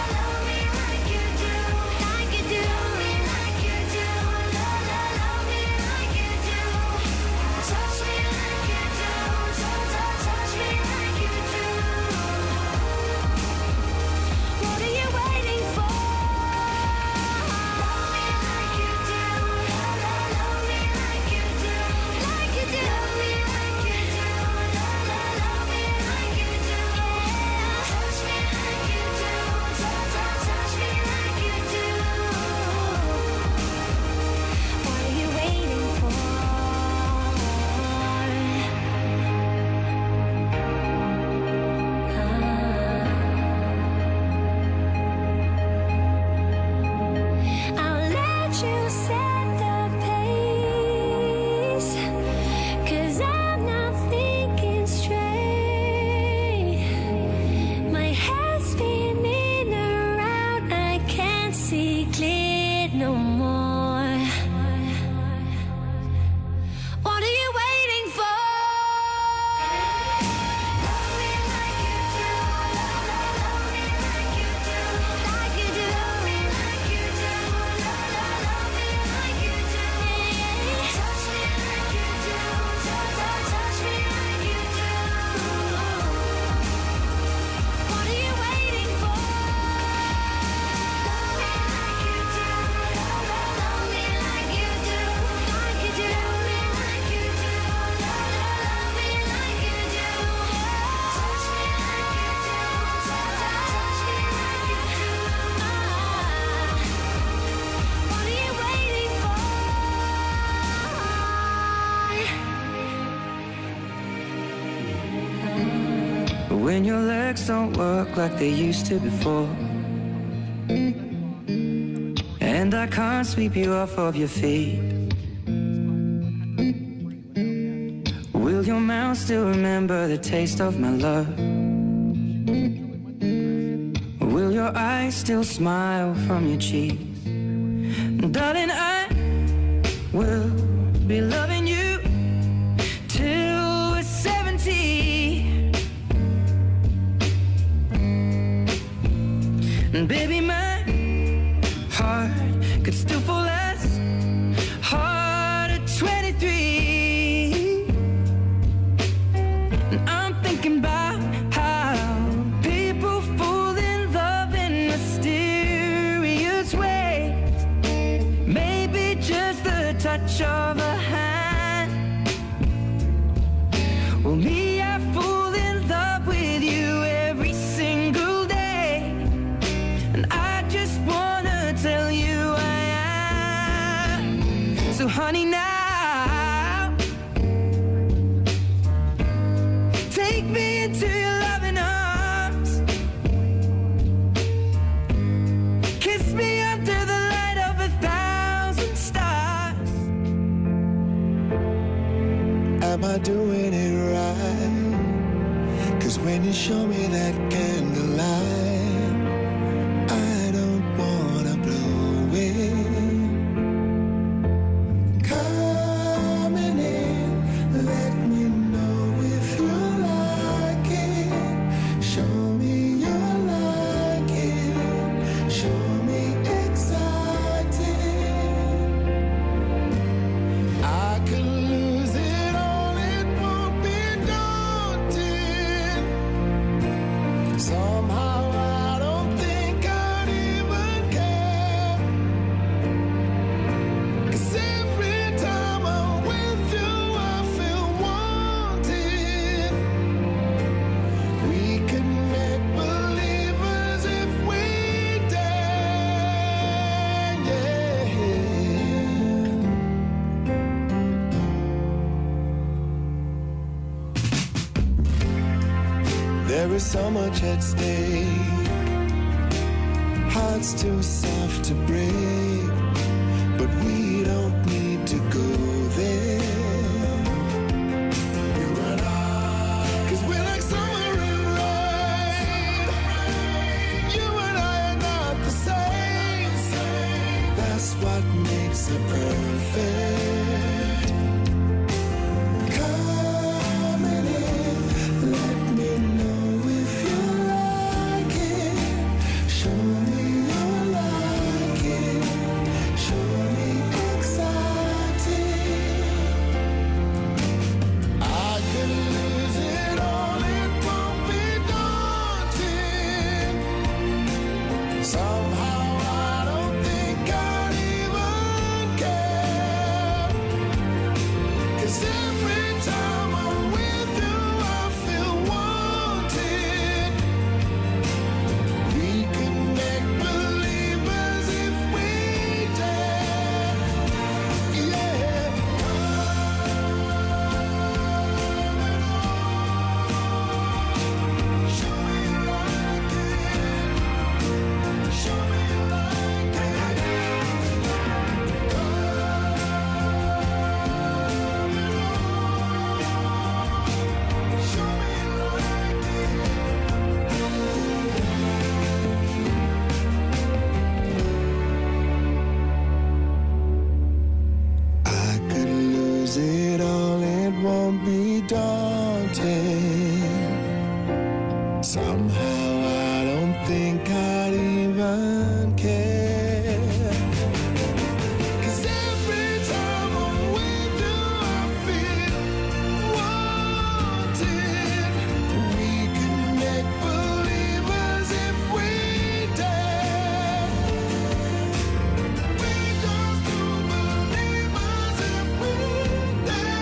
when your legs don't work like they used to before, and I can't sweep you off of your feet. Will your mouth still remember the taste of my love? Will your eyes still smile from your cheeks? Darling, I will be loving you till we're 70. And baby, my heart could still fall as hard at 23. And I'm thinking about how people fall in love in mysterious ways. Maybe just the touch of a hand. Well, me, I fall in love with you every single day, and I just wanna tell you I am. So honey, now take me into your loving arms. Kiss me under the light of 1,000 stars. Am I doing it right? 'Cause when you show me that candlelight, I don't wanna blow it. Coming in, let me know if you like it. Show me you like it. Show me excited. I could lose it all, it won't be daunting. Somehow I don't think I'd even care. 'Cause every time I'm with you, I feel wanted. We could make believers if we dared, yeah. There is so much at stake. Hearts too soft to break, but we don't need to go there. You and I, 'cause we're like summer and rain. You and I are not the same. That's what makes it perfect. Coming in, let me know if you like it. Show me you like it. Show me excited. I could lose it all, it won't be daunting. Somehow I don't think I'd even care. 'Cause every time I'm with you, I feel wanted. We can make believers if we dare, yeah. Show me you like it. Show me you like it. Show me you like it. I could lose it all, it won't be daunting. Somehow I don't think I'd even care. 'Cause every time I'm with you, I feel wanted. We can make believers if we dare. We just do believers if we dare.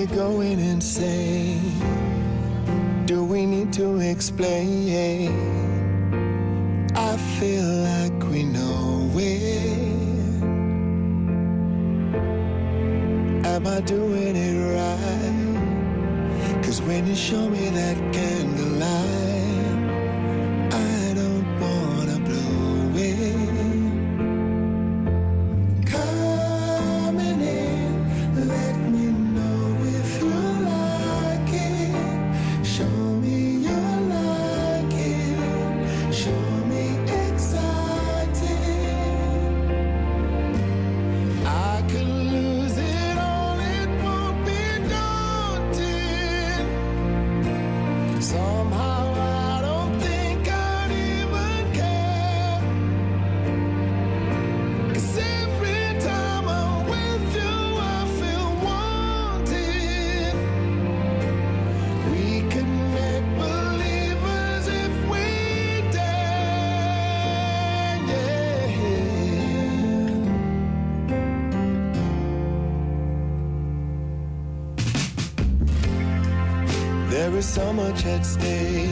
we going insane? Do we need to explain? I feel like we know it. Am I doing it right? 'Cause when you show me that candlelight, I don't wanna blow it. Coming in, let me know if you like it. Show me you like it. Show me excited. I could lose it all, it won't be daunting. Somehow I don't think I'd even care. 'Cause every time I'm with you, I feel wanted. We could make believers if we dare, yeah. There is so much at stake.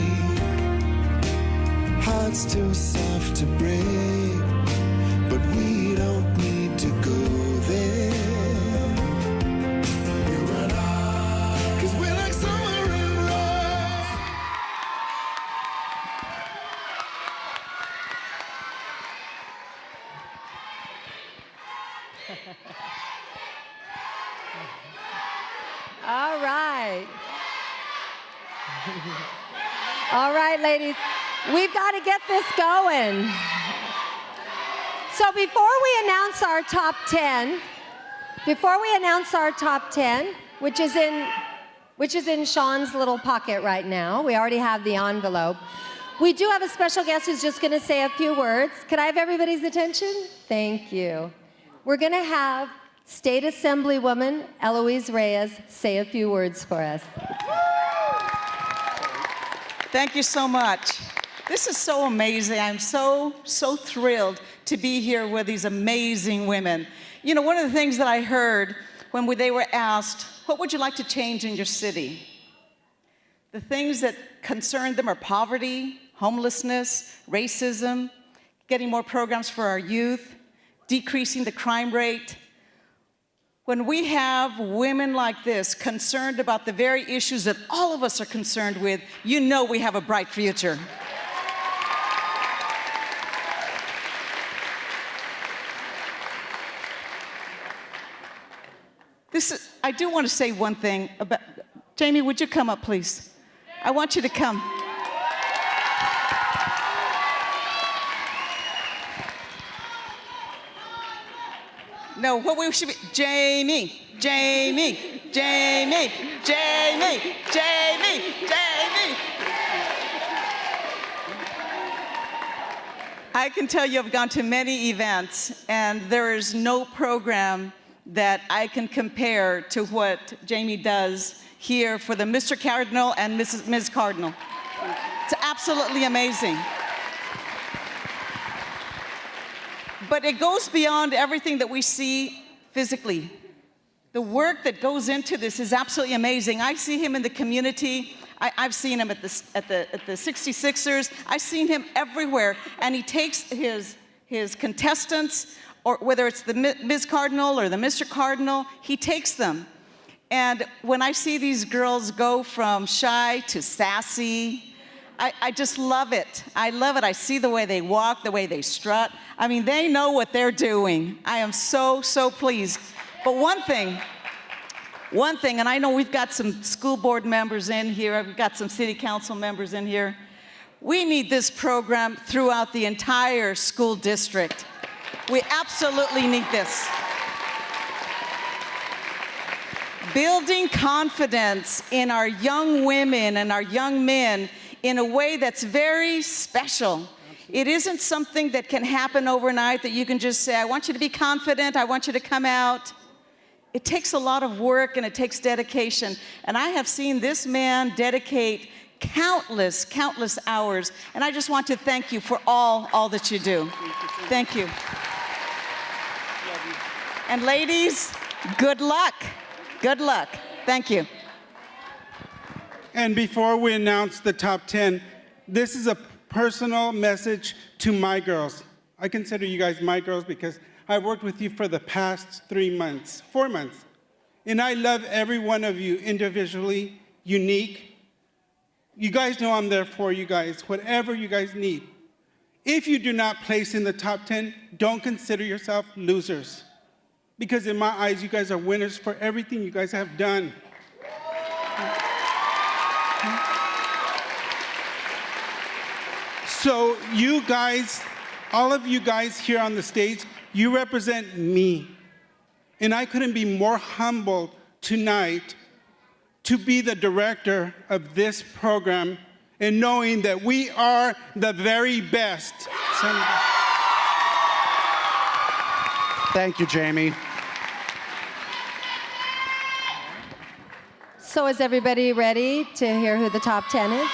Hearts too soft to break, but we don't need to go there. You and I, 'cause we're like summer in love. All right. All right, ladies, we've got to get this going. So before we announce our top 10, which is in Sean's little pocket right now, we already have the envelope. We do have a special guest who's just going to say a few words. Could I have everybody's attention? Thank you. We're going to have State Assemblywoman Eloise Reyes say a few words for us. Thank you so much. This is so amazing. I'm so thrilled to be here with these amazing women. You know, one of the things that I heard when they were asked, what would you like to change in your city? The things that concern them are poverty, homelessness, racism, getting more programs for our youth, decreasing the crime rate. When we have women like this concerned about the very issues that all of us are concerned with, you know we have a bright future. I do want to say one thing about, Jamie, would you come up, please? I want you to come. No, what we should be, Jamie, Jamie, Jamie, Jamie, Jamie, Jamie. I can tell you I've gone to many events, and there is no program that I can compare to what Jamie does here for the Mr. Cardinal and Ms. Cardinal. It's absolutely amazing. But it goes beyond everything that we see physically. The work that goes into this is absolutely amazing. I see him in the community. I've seen him at the 66ers. I've seen him everywhere. And he takes his contestants, or whether it's the Miss Cardinal or the Mr. Cardinal, he takes them. And when I see these girls go from shy to sassy, I just love it. I love it. I see the way they walk, the way they strut. I mean, they know what they're doing. I am so pleased. But one thing, and I know we've got some school board members in here, we've got some city council members in here. We need this program throughout the entire school district. We absolutely need this. Building confidence in our young women and our young men in a way that's very special. It isn't something that can happen overnight that you can just say, I want you to be confident, I want you to come out. It takes a lot of work and it takes dedication. And I have seen this man dedicate countless hours. And I just want to thank you for all that you do. Thank you. And ladies, good luck. Good luck. Thank you. And before we announce the top 10, this is a personal message to my girls. I consider you guys my girls because I've worked with you for the past 4 months. And I love every one of you individually, unique. You guys know I'm there for you guys, whatever you guys need. If you do not place in the top 10, don't consider yourself losers. Because in my eyes, you guys are winners for everything you guys have done. So you guys, all of you guys here on the stage, you represent me. And I couldn't be more humbled tonight to be the director of this program and knowing that we are the very best. Thank you, Jamie. So is everybody ready to hear who the top 10 is?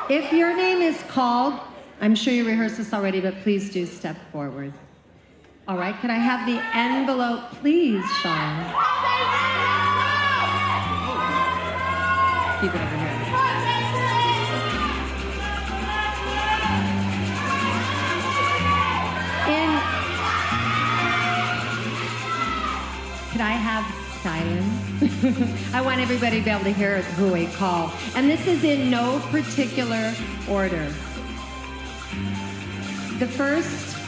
If your name is called, I'm sure you rehearsed this already, but please do step forward. All right, can I have the envelope, please, Sean? Keep it over here. Could I have silence? I want everybody to be able to hear who we call. And this is in no particular order. The first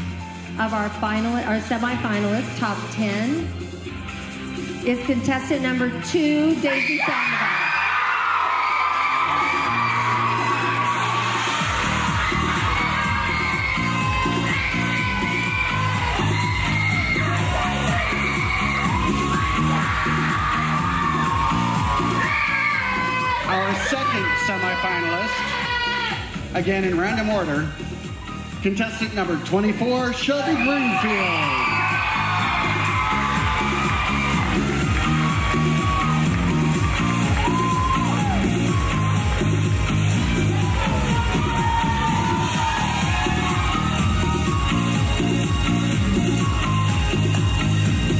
of our semi-finalists, top 10, is contestant number 2, Daisy Sandoval. Our second semifinalist, again in random order, contestant number 24, Shelby Greenfield.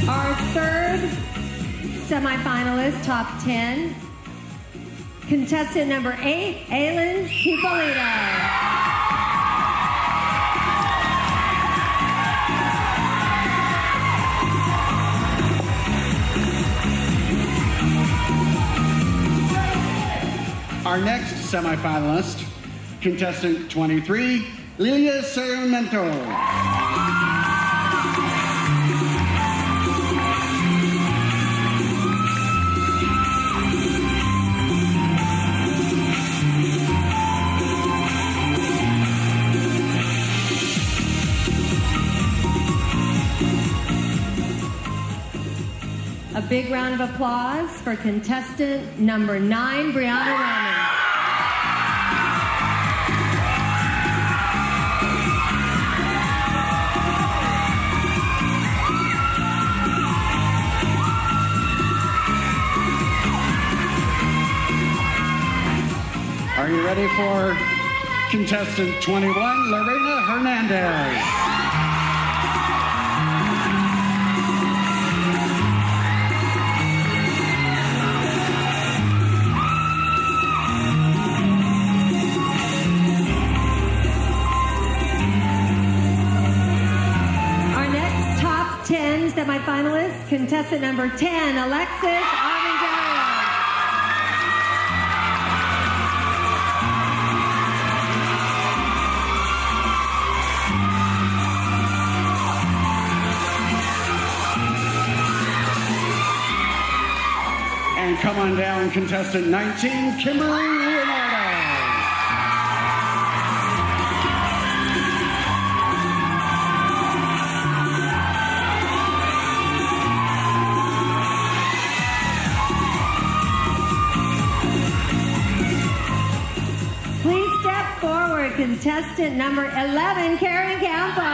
Our third semifinalist, top 10, contestant number 8, Aylin Hippolito. Our next semifinalist, contestant 23, Lilia Sarmiento. A big round of applause for contestant number 9, Brianna Roman. Are you ready for contestant 21, Lorena Hernandez? Semi-finalist, contestant number 10, Alexis Armendariz. And come on down, contestant 19, Kimberly Leonardo. Contestant number 11, Karen Campos.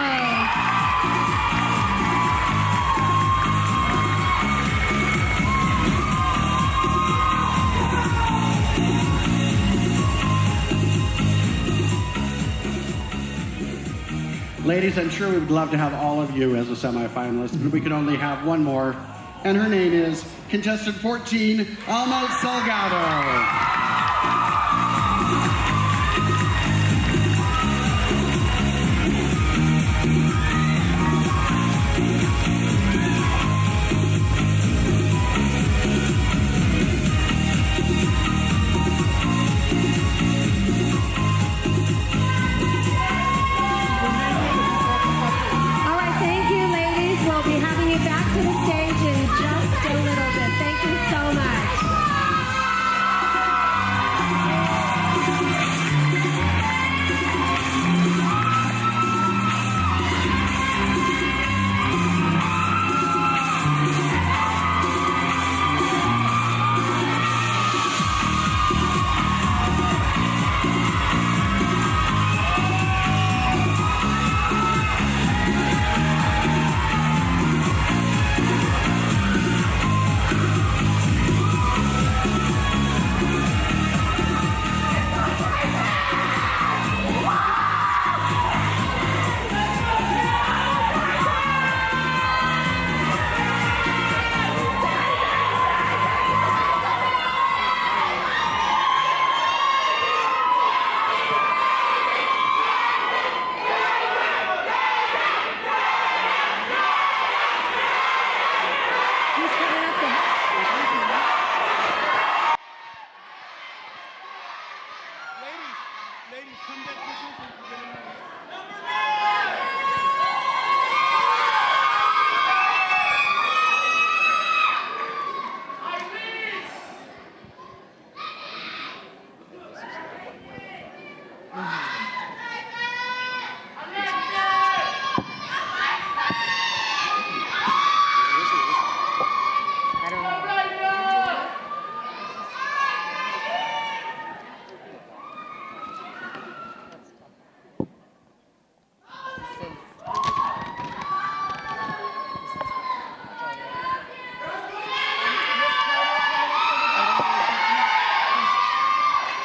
Ladies, I'm sure we would love to have all of you as a semifinalist, but we can only have one more, and her name is contestant 14, Alma Salgado.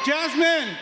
Jasmine!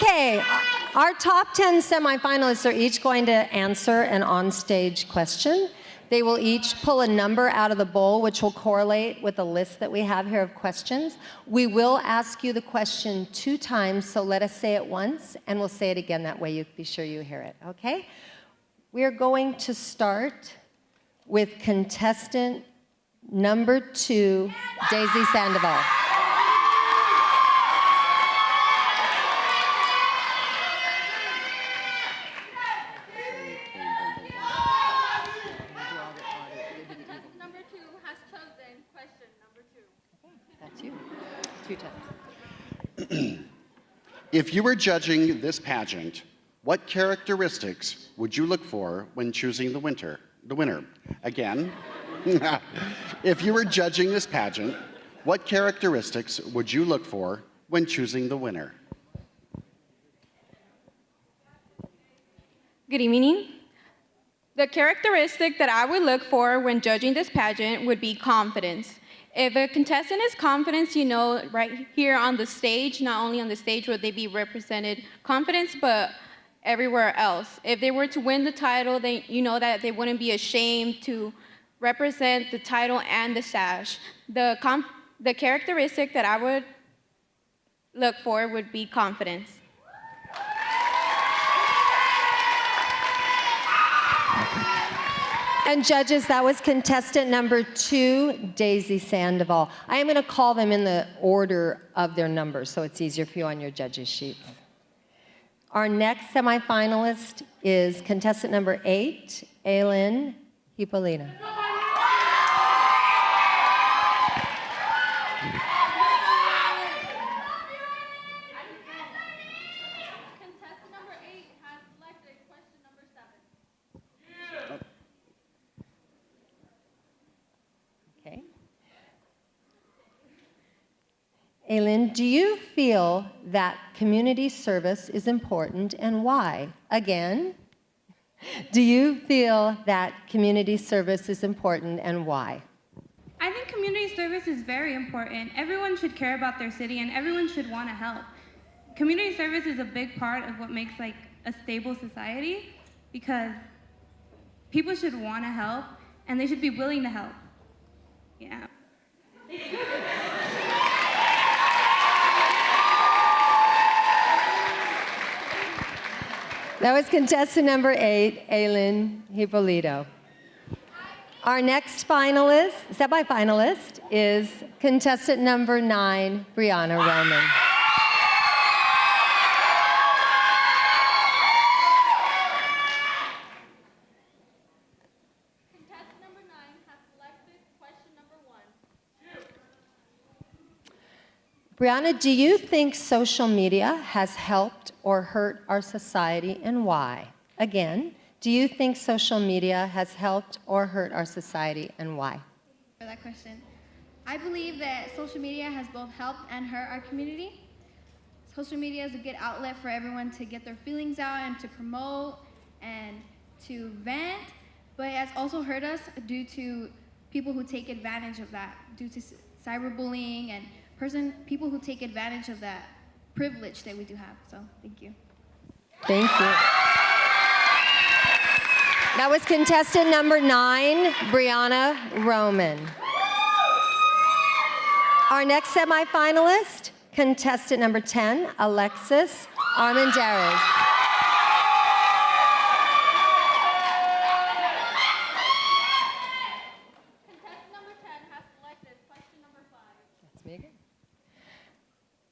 Okay, our top 10 semifinalists are each going to answer an on-stage question. They will each pull a number out of the bowl, which will correlate with the list that we have here of questions. We will ask you the question 2 times, so let us say it once, and we'll say it again. That way you be sure you hear it, okay? We are going to start with contestant number 2, Daisy Sandoval. Number 2 has chosen question number 2. That's you. 2 times. If you were judging this pageant, what characteristics would you look for when choosing the winner? Again, if you were judging this pageant, what characteristics would you look for when choosing the winner? Good evening. The characteristic that I would look for when judging this pageant would be confidence. If a contestant is confident, you know, right here on the stage, not only on the stage will they be represented confidence, but everywhere else. If they were to win the title, you know that they wouldn't be ashamed to represent the title and the sash. The characteristic that I would look for would be confidence. And judges, that was contestant number 2, Daisy Sandoval. I am going to call them in the order of their numbers, so it's easier for you on your judges' sheets. Our next semifinalist is contestant number 8, Aylin Hippolita. Aylin, do you feel that community service is important and why? Again, do you feel that community service is important and why? I think community service is very important. Everyone should care about their city and everyone should want to help. Community service is a big part of what makes like a stable society because people should want to help and they should be willing to help. Yeah. That was contestant number 8, Aylin Hipolito. Our next finalist, semifinalist, is contestant number 9, Brianna Roman. Contestant number 9 has selected question number 1. Brianna, do you think social media has helped or hurt our society and why? Again, do you think social media has helped or hurt our society and why? For that question, I believe that social media has both helped and hurt our community. Social media is a good outlet for everyone to get their feelings out and to promote and to vent, but it has also hurt us due to people who take advantage of that, due to cyberbullying and people who take advantage of that privilege that we do have. So, thank you. Thank you. That was contestant number 9, Brianna Roman. Our next semifinalist, contestant number 10, Alexis Armendariz. Contestant number 10 has selected question number 5. That's me again.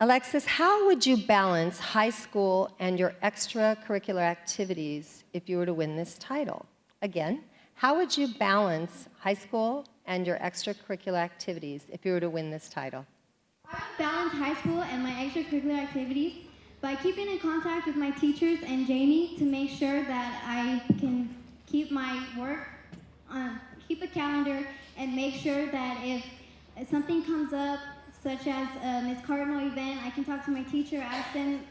Alexis, how would you balance high school and your extracurricular activities if you were to win this title? Again, how would you balance high school and your extracurricular activities if you were to win this title? I would balance high school and my extracurricular activities by keeping in contact with my teachers and Jamie to make sure that I can keep my work, keep a calendar, and make sure that if something comes up, such as a Miss Cardinal event, I can talk to my teacher, ask them,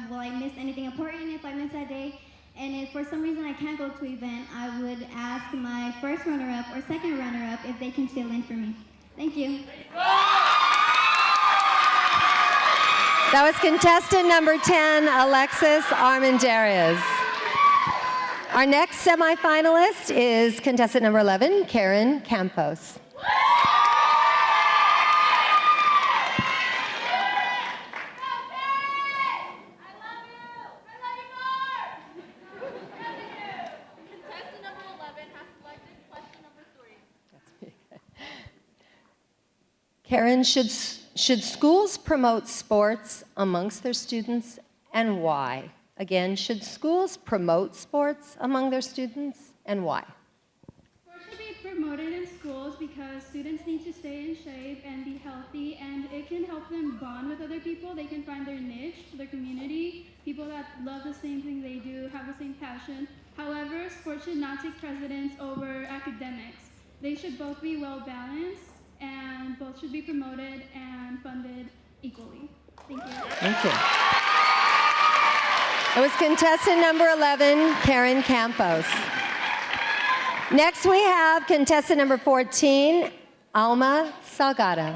will I miss anything important if I miss that day? And if for some reason I can't go to an event, I would ask my first runner-up or second runner-up if they can fill in for me. Thank you. That was contestant number 10, Alexis Armendariz. Our next semifinalist is contestant number 11, Karen Campos. Karen, should schools promote sports amongst their students and why? Again, should schools promote sports among their students and why? Sports should be promoted in schools because students need to stay in shape and be healthy, and it can help them bond with other people. They can find their niche, their community, people that love the same thing they do, have the same passion. However, sports should not take precedence over academics. They should both be well balanced, and both should be promoted and funded equally. Thank you. Thank you. It was contestant number 11, Karen Campos. Next we have contestant number 14, Alma Salgado.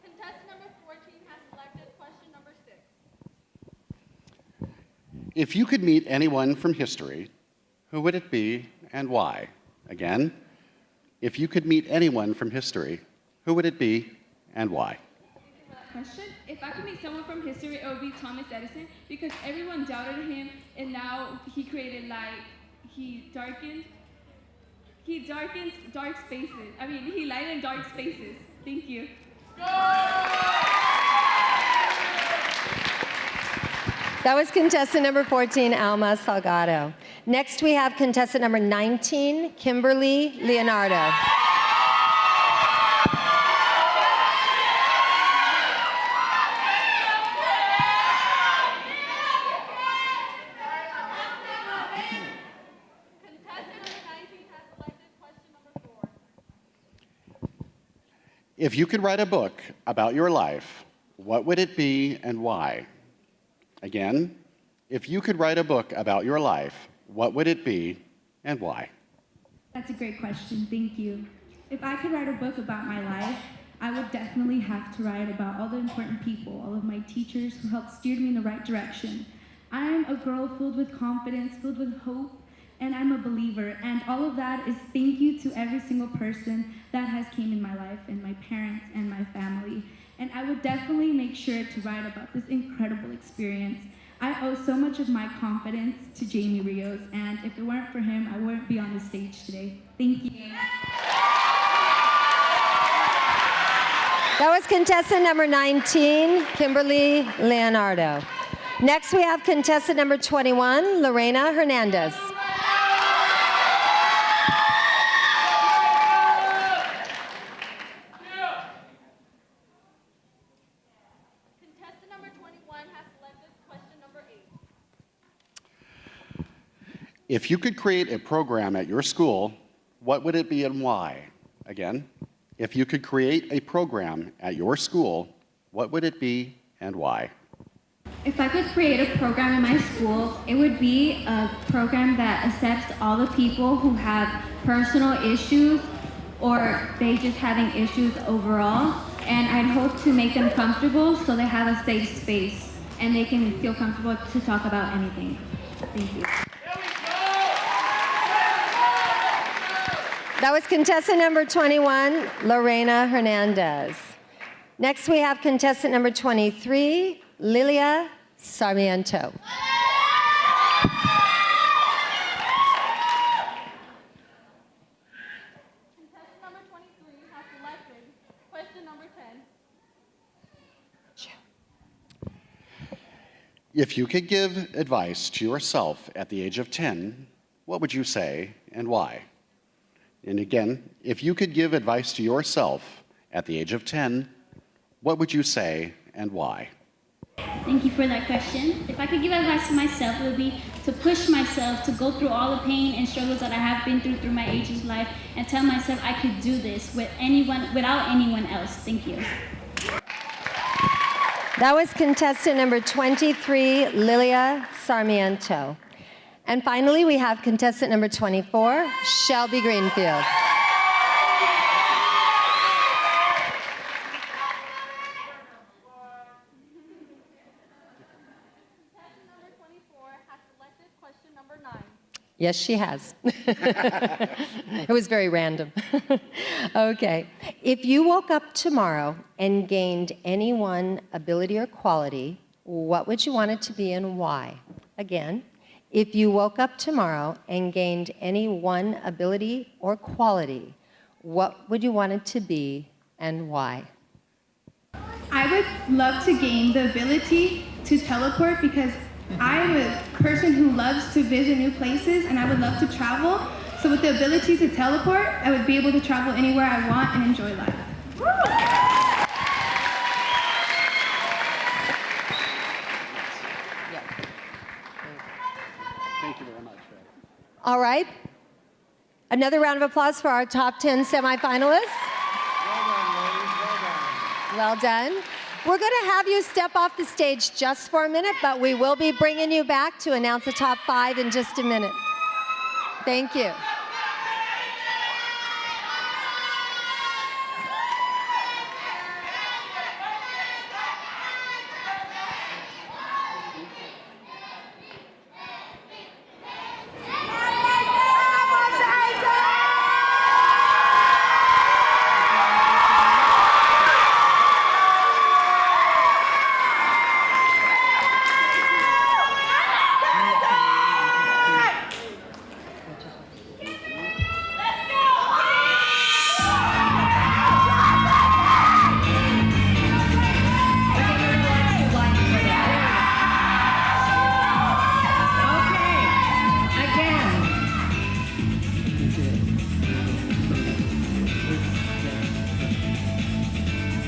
Contestant number 14 has selected question number 6. If you could meet anyone from history, who would it be and why? Again, if you could meet anyone from history, who would it be and why? Question. If I could meet someone from history, it would be Thomas Edison, because everyone doubted him, and now he created light. He darkened dark spaces. He lightened dark spaces. Thank you. That was contestant number 14, Alma Salgado. Next we have contestant number 19, Kimberly Leonardo. If you could write a book about your life, what would it be and why? Again, if you could write a book about your life, what would it be and why? That's a great question, thank you. If I could write a book about my life, I would definitely have to write about all the important people, all of my teachers who helped steer me in the right direction. I am a girl filled with confidence, filled with hope, and I'm a believer. And all of that is thank you to every single person that has came in my life, and my parents and my family. And I would definitely make sure to write about this incredible experience. I owe so much of my confidence to Jamie Rios, and if it weren't for him, I wouldn't be on the stage today. Thank you. That was contestant number 19, Kimberly Leonardo. Next, we have contestant number 21, Lorena Hernandez. Contestant number 21 has selected question number 8. If you could create a program at your school, what would it be and why? Again, if you could create a program at your school, what would it be and why? If I could create a program in my school, it would be a program that accepts all the people who have personal issues or they just having issues overall. And I'd hope to make them comfortable so they have a safe space and they can feel comfortable to talk about anything. Thank you. That was contestant number 21, Lorena Hernandez. Next, we have contestant number 23, Lilia Sarmiento. Contestant number 23 has selected question number 10. If you could give advice to yourself at the age of 10, what would you say and why? And again, if you could give advice to yourself at the age of 10, what would you say and why? Thank you for that question. If I could give advice to myself, it would be to push myself to go through all the pain and struggles that I have been through my age's life and tell myself I could do this without anyone else. Thank you. That was contestant number 23, Lilia Sarmiento. And finally, we have contestant number 24, Shelby Greenfield. Yes, she has. It was very random. Okay. If you woke up tomorrow and gained any one ability or quality, what would you want it to be and why? Again, if you woke up tomorrow and gained any one ability or quality, what would you want it to be and why? I would love to gain the ability to teleport because I'm a person who loves to visit new places and I would love to travel. So with the ability to teleport, I would be able to travel anywhere I want and enjoy life. Thank you very much. All right. Another round of applause for our top 10 semifinalists. Well done. We're going to have you step off the stage just for a minute, but we will be bringing you back to announce the top 5 in just a minute. Thank you.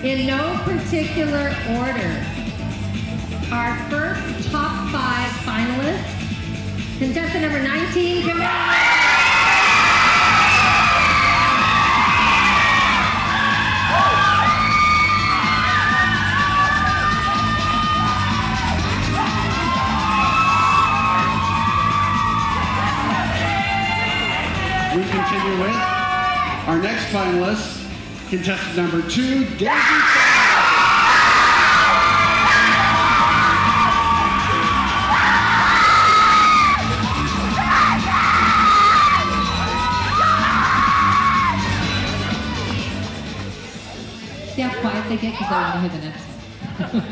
In no particular order, our first top 5 finalists, contestant number 19, Kimberly. we continue with our next finalist, contestant number 2, Daisy. See how quiet they get because I want to hear the next one.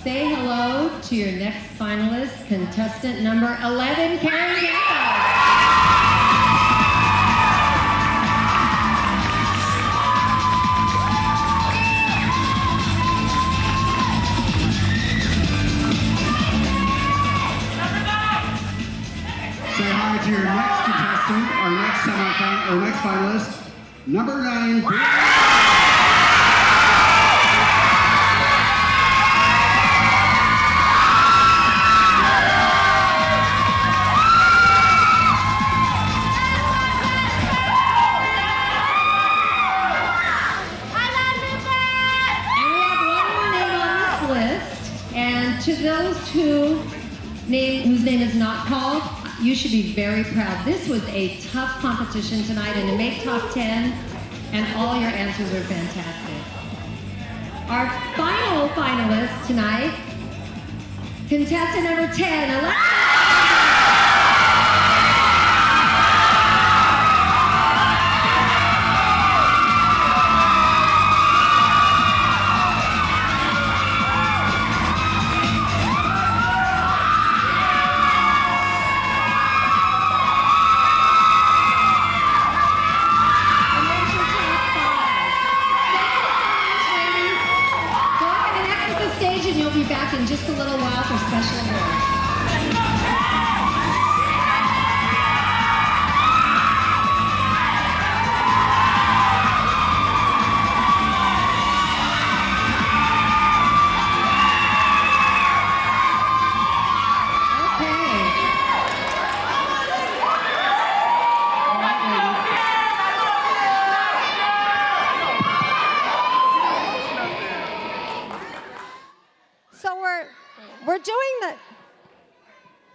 Say hello to your next finalist, contestant number 11, Karen Gamble. Say hi to your next contestant, our next finalist, number 9. To those whose name is not called, you should be very proud. This was a tough competition tonight, and to make top 10, and all your answers were fantastic. Our final finalist tonight, contestant number 10, Alexa. Back in just a little while for special awards.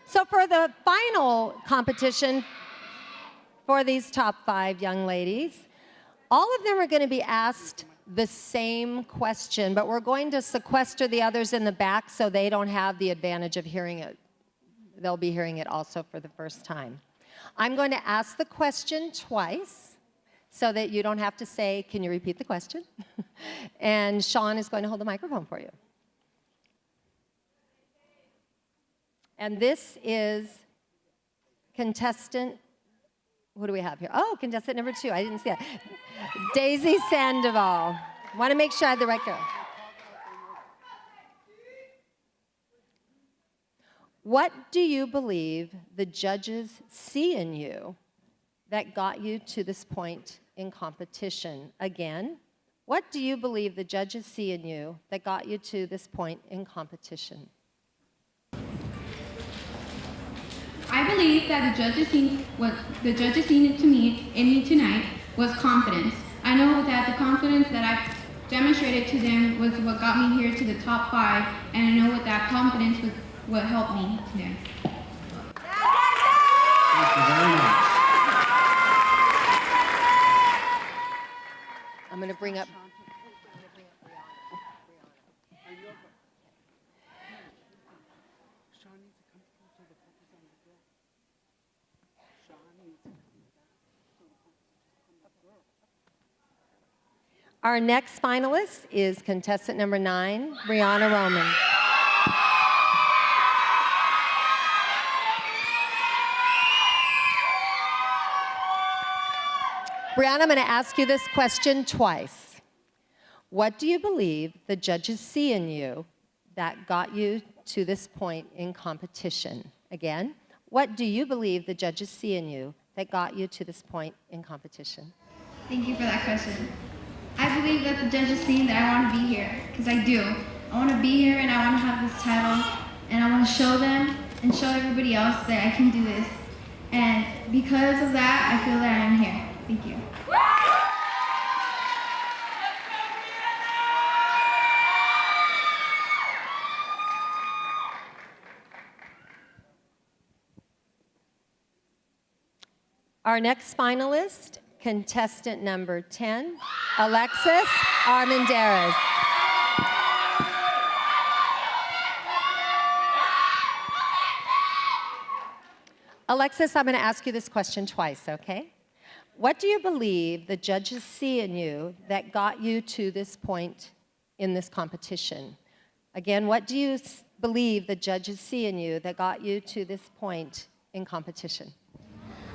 So for the final competition for these top 5 young ladies, all of them are going to be asked the same question, but we're going to sequester the others in the back so they don't have the advantage of hearing it. They'll be hearing it also for the first time. I'm going to ask the question twice so that you don't have to say, can you repeat the question? And Sean is going to hold the microphone for you. And this is contestant, what do we have here? Oh, contestant number 2, I didn't see that. Daisy Sandoval. Want to make sure I had the right girl. What do you believe the judges see in you that got you to this point in competition? Again, what do you believe the judges see in you that got you to this point in competition? I believe that what the judges seen in me tonight was confidence. I know that the confidence that I demonstrated to them was what got me here to the top 5, and I know what that confidence was what helped me today. Thank you very much. I'm going to bring up. Our next finalist is contestant number 9, Brianna Roman. Brianna, I'm going to ask you this question twice. What do you believe the judges see in you that got you to this point in competition? Again, what do you believe the judges see in you that got you to this point in competition? Thank you for that question. I believe that the judges see that I want to be here, because I do. I want to be here and I want to have this title, and I want to show them and show everybody else that I can do this. And because of that, I feel that I am here. Thank you. Our next finalist, contestant number 10, Alexis Armendariz. Alexis, I'm going to ask you this question twice, okay? What do you believe the judges see in you that got you to this point in this competition? Again, what do you believe the judges see in you that got you to this point in competition?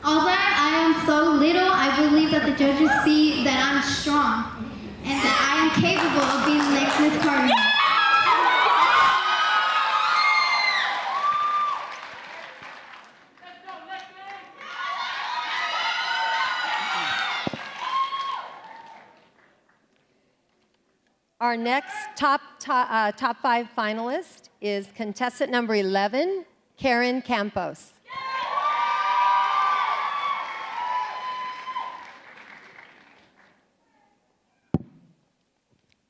Although I am so little, I believe that the judges see that I'm strong and that I am capable of being the next Miss Cardinal. Our next top 5 finalist is contestant number 11, Karen Campos.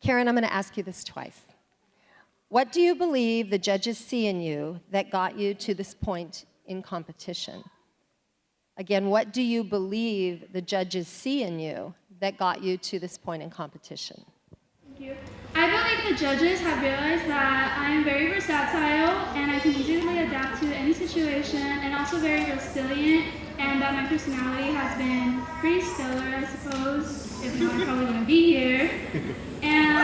Karen, I'm going to ask you this twice. What do you believe the judges see in you that got you to this point in competition? Again, what do you believe the judges see in you that got you to this point in competition? Thank you. I believe the judges have realized that I am very versatile and I can easily adapt to any situation and also very resilient, and that my personality has been pretty stellar, I suppose. If not, I probably wouldn't be here. And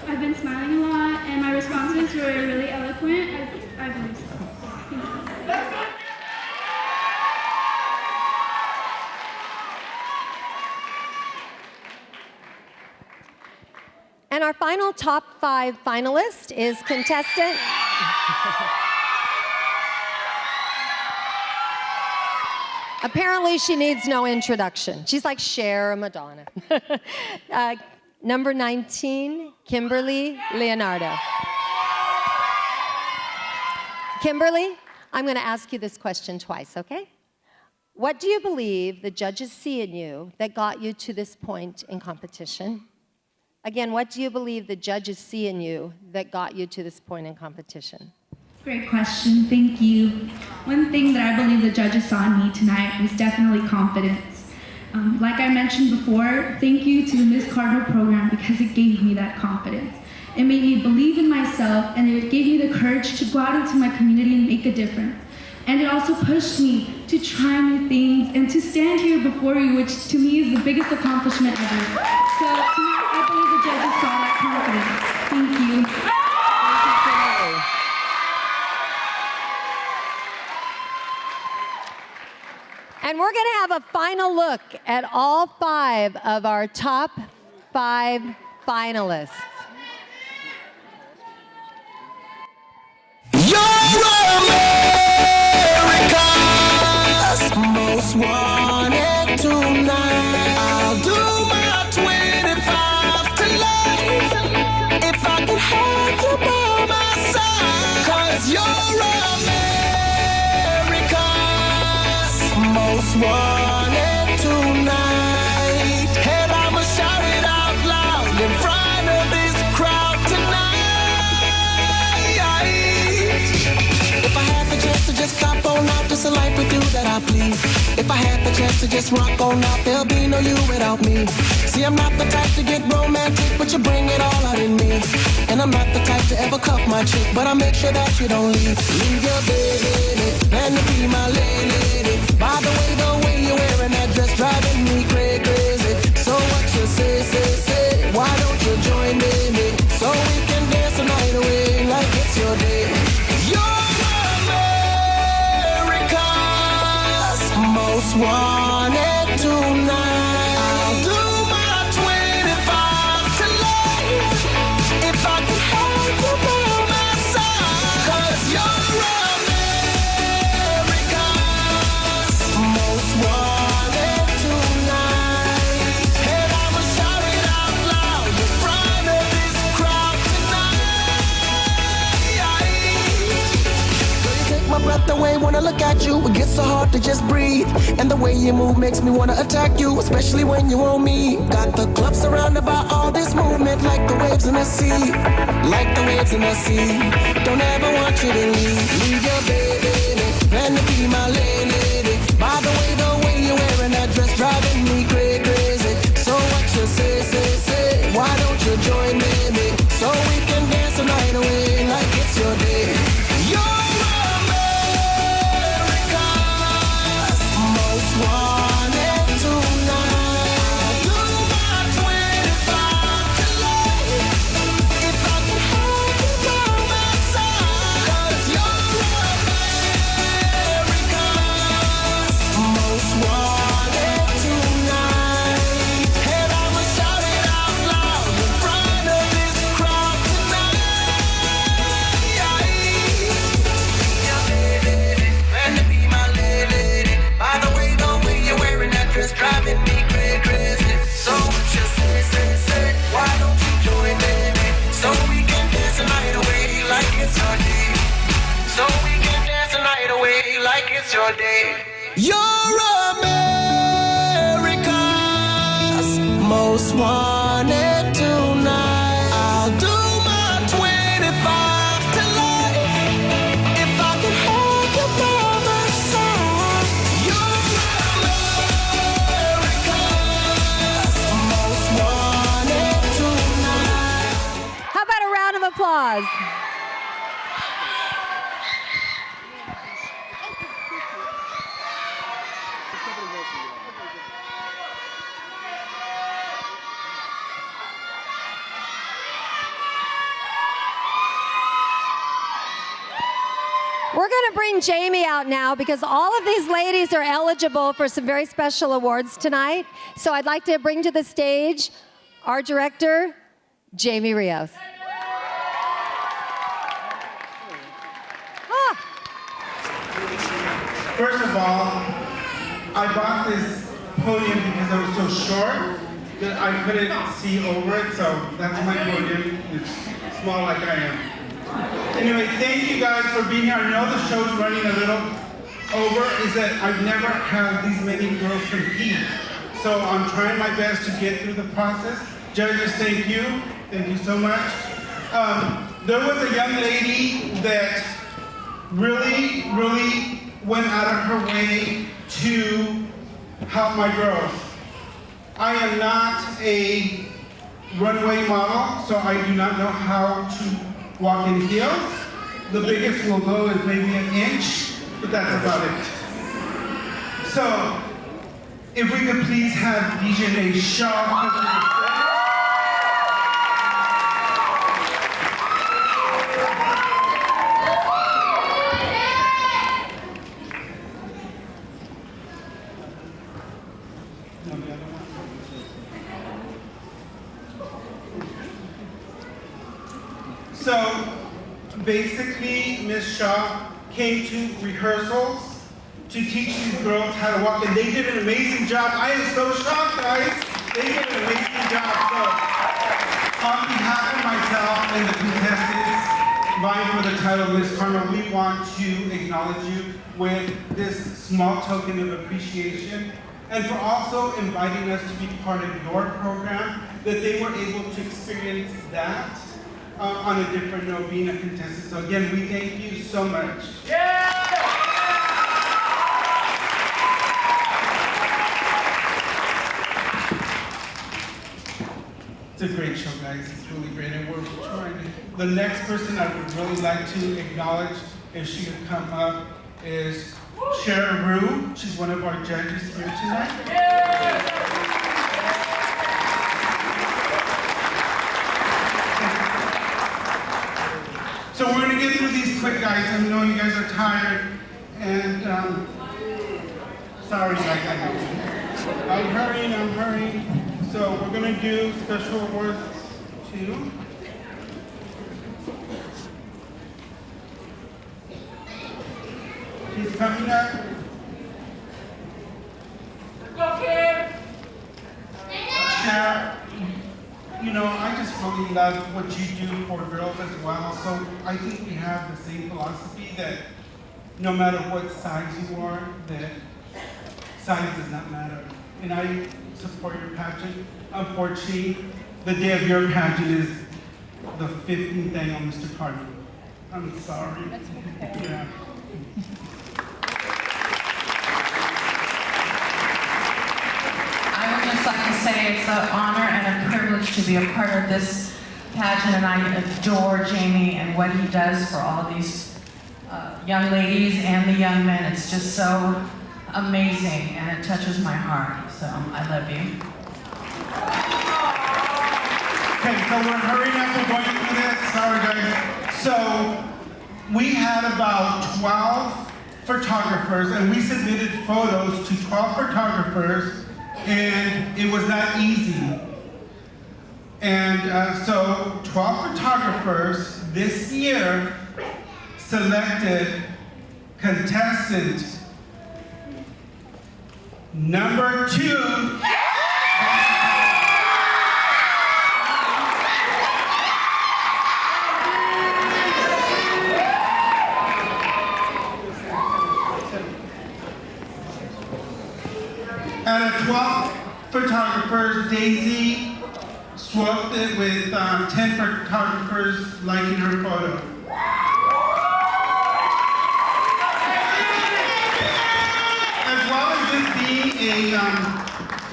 I've been smiling a lot and my responses were really eloquent. I believe so. Thank you. And our final top 5 finalist is contestant. Apparently, she needs no introduction. She's like Cher or Madonna. Number 19, Kimberly Leonardo. Kimberly, I'm going to ask you this question twice, okay? What do you believe the judges see in you that got you to this point in competition? Again, what do you believe the judges see in you that got you to this point in competition? Great question, thank you. One thing that I believe the judges saw in me tonight was definitely confidence. Like I mentioned before, thank you to the Miss Cardinal program because it gave me that confidence. It made me believe in myself and it gave me the courage to go out into my community and make a difference. And it also pushed me to try new things and to stand here before you, which to me is the biggest accomplishment ever. So tonight I believe the judges saw that confidence. Thank you. And we're going to have a final look at all 5 of our top 5 finalists. Most wanted tonight. I'll do my 25 to life if I can have you by my side. 'Cause you're America's most wanted tonight. And I'ma shout it out loud in front of this crowd tonight. If I had the chance to just cop on out, just a life with you that I please. If I had the chance to just rock on out, there'll be no you without me. See, I'm not the type to get romantic, but you bring it all out in me. And I'm not the type to ever cuff my chick, but I make sure that you don't leave. Leave your baby, plan to be my lady. By the way you're wearing that dress driving me crazy. So what you say, why don't you join me? So we can dance the night away like it's your day. You're most wanted tonight. I'll do my 25 to life if I can have you by my side. 'Cause you're America's most wanted tonight. And I'ma shout it out loud in front of this crowd tonight. Take my breath away, wanna look at you. It gets so hard to just breathe. And the way you move makes me wanna attack you, especially when you on me. Got the club surrounded by all this movement, like the waves in the sea. Like the waves in the sea. Don't ever want you to leave. Leave your baby, plan to be my lady. By the way your day. You're America's most wanted tonight. I'll do my 25 to life if I can hold you by my side. You're America's most wanted tonight. How about a round of applause? We're going to bring Jamie out now because all of these ladies are eligible for some very special awards tonight. So I'd like to bring to the stage our director, Jamie Rios. First of all, I bought this podium because I was so short that I couldn't see over it, so that's my podium. It's small like I am. Anyway, thank you guys for being here. I know the show's running a little over, is that I've never had these many girls compete. So I'm trying my best to get through the process. Judges, thank you. Thank you so much. There was a young lady that really went out of her way to help my girls. I am not a runway model, so I do not know how to walk in heels. The biggest we'll go is maybe an inch, but that's about it. So, if we could please have DJ Shaw come to the stage. So basically, Ms. Shaw came to rehearsals to teach these girls how to walk, and they did an amazing job. I am so shocked, guys. They did an amazing job. So on behalf of myself and the contestants vying for the title of Miss Cardinal, we want to acknowledge you with this small token of appreciation, and for also inviting us to be part of your program, that they were able to experience that on a different note, being a contestant. So again, we thank you so much. It's a great show, guys. It's really great, and we're trying to. The next person I would really like to acknowledge, if she could come up, is Sharon Rue. She's one of our judges here tonight. So we're gonna get through these quick, guys. I know you guys are tired, and sorry, guys, I know. I'm hurrying. So we're gonna do special awards too. She's coming up. Cher, you know, I just really love what you do for girls as well. So I think we have the same philosophy that no matter what size you are, that size does not matter. And I support your pageant. Unfortunately, the day of your pageant is the 15th day on Mr. Cardinal. I'm sorry. That's okay. Yeah. I would just like to say it's an honor and a privilege to be a part of this pageant, and I adore Jamie and what he does for all of these young ladies and the young men. It's just so amazing, and it touches my heart. So I love you. Okay, so we're hurrying up, we're going through this. Sorry, guys. So we had about 12 photographers, and we submitted photos to 12 photographers, and it was not easy. And so 12 photographers this year selected contestant number 2. At a 12 photographers, Daisy swapped it with 10 photographers liking her photo. As well as this being a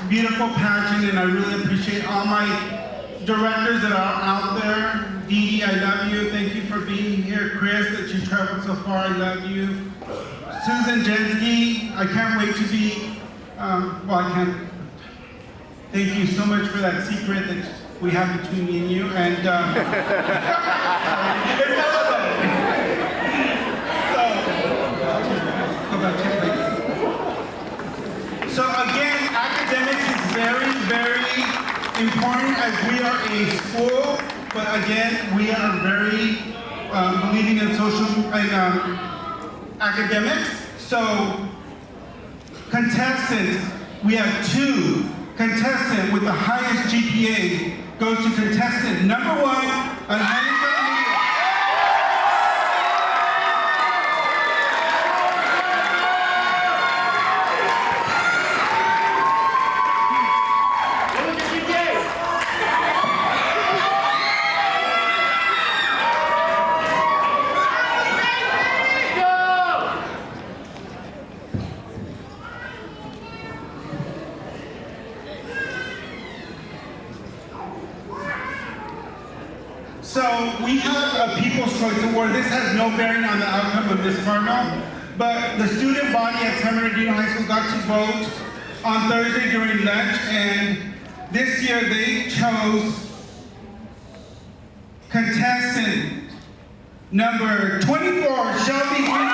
beautiful pageant, and I really appreciate all my directors that are out there. Dee Dee, I love you. Thank you for being here. Chris, that you traveled so far, I love you. Susan Jensky, I can't wait to be, thank you so much for that secret that we have between me and you. And so again, academics is very, very important as we are a school, but again, we are very believing in social academics. So, contestant, we have 2. Contestant with the highest GPA goes to contestant number 1 on So we have a People's Choice Award. This has no bearing on the outcome of Miss Cardinal, but the student body at San Bernardino High School got to vote on Thursday during lunch, and this year they chose contestant number 24, Shelby Green.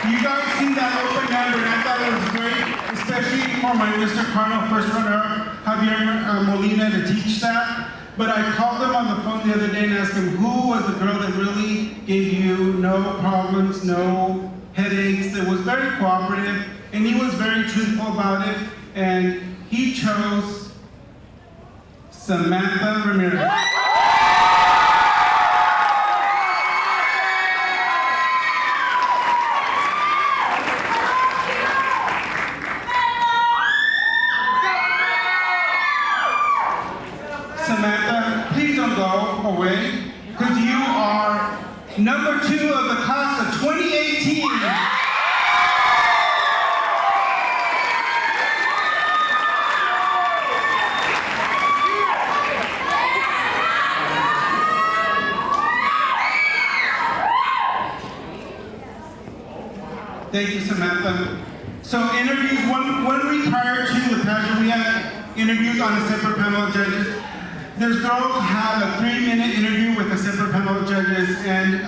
You guys seen that open number, and I thought it was great, especially for my Mr. Cardinal first runner-up, Javier Molina, to teach that. But I called him on the phone the other day and asked him, who was the girl that really gave you no problems, no headaches, that was very cooperative, and he was very truthful about it, and he chose Samantha Ramirez. Samantha, please don't go away, because you are number 2 of the class of 2018. Thank you, Samantha. So interviews, one week prior to the pageant, we had interviews on a separate panel of judges. Those girls had a 3-minute interview with a separate panel of judges, and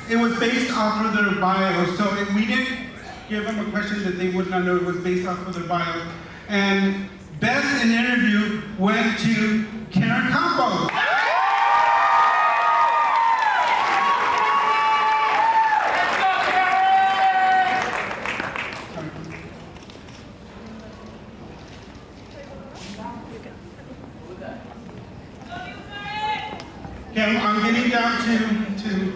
it was based off of their bios. So we didn't give them a question that they would not know. It was based off of their bios. And best in interview went to Karen Campos. Okay, I'm getting down to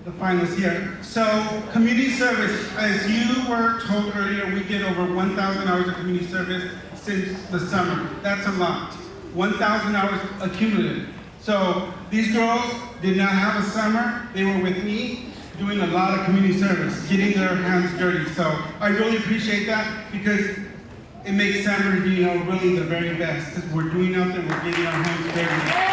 the finals here. So, community service, as you were told earlier, we did over 1,000 hours of community service since the summer. That's a lot. 1,000 hours accumulative. So, these girls did not have a summer. They were with me doing a lot of community service, getting their hands dirty. So, I really appreciate that because it makes San Bernardino really the very best because we're doing out there, we're getting our hands dirty.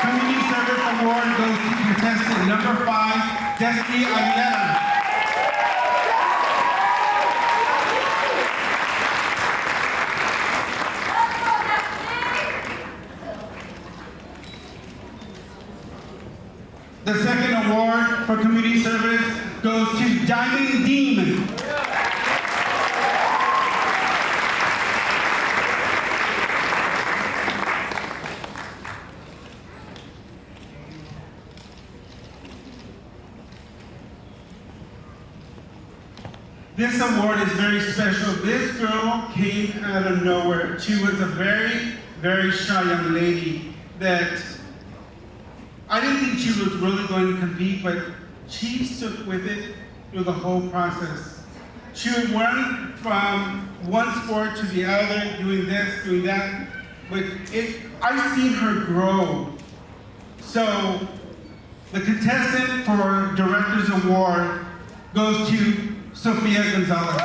Community Service Award goes to contestant number 5, Destiny Aguilera. The second award for community service goes to Diamond Demon. this award is very special. This girl came out of nowhere. She was a very, very shy young lady that I didn't think she was really going to compete, but she stuck with it through the whole process. She would run from one sport to the other, doing this, doing that, but I've seen her grow. So the contestant for Director's Award goes to Sofia Gonzalez.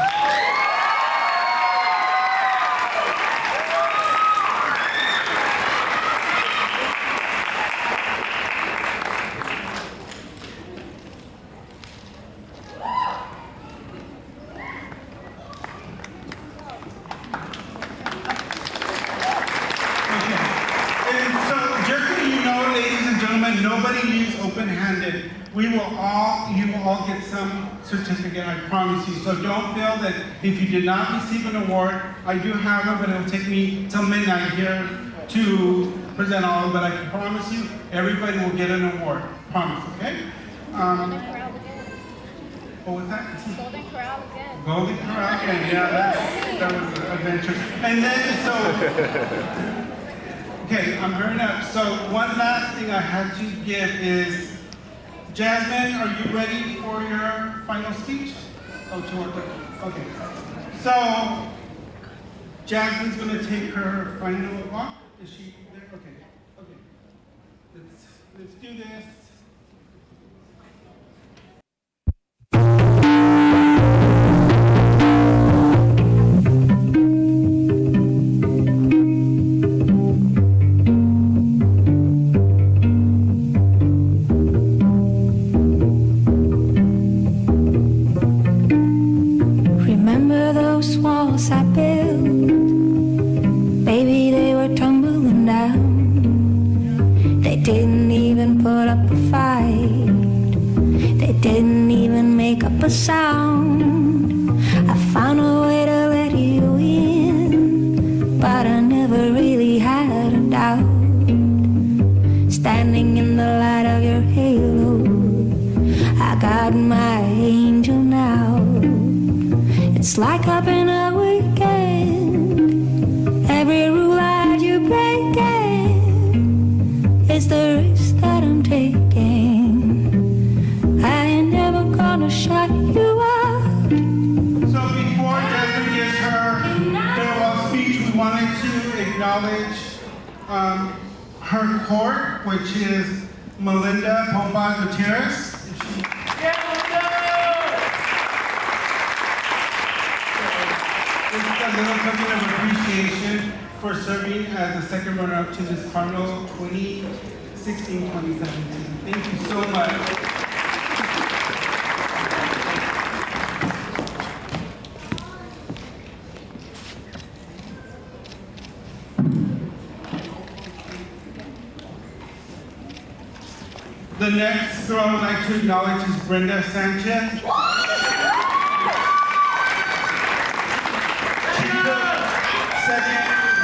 Nobody leaves open-handed. You will all get some certificate, I promise you. So don't feel that if you did not receive an award, I do have them, but it'll take me till midnight here to present all of them, but I can promise you, everybody will get an award. Promise, okay? What was that? Golden Corral again. Golden Corral again, yeah, that was an adventure. And then, okay, I'm hurrying up. So one last thing I had to give is, Jasmine, are you ready for your final speech? Oh, two more. Okay. So, Jasmine's going to take her final walk. Is she there? Okay. Okay. Let's do this. I built, baby, they were tumbling down. They didn't even put up a fight. They didn't even make up a sound. I found a way to let you in, but I never really had a doubt. Standing in the light of your halo, I got my angel now. It's like I've been a weekend. Every rule that you breaking is the risk that I'm taking. I ain't never gonna shut you out. So before Jasmine gives her farewell speech, we wanted to acknowledge her court, which is Melinda Pompa Gutierrez. It's a little token of appreciation for serving as the second runner-up to Miss Cardinal 2016-2017. Thank you so much. The next girl I'd like to acknowledge is Brenda Sanchez.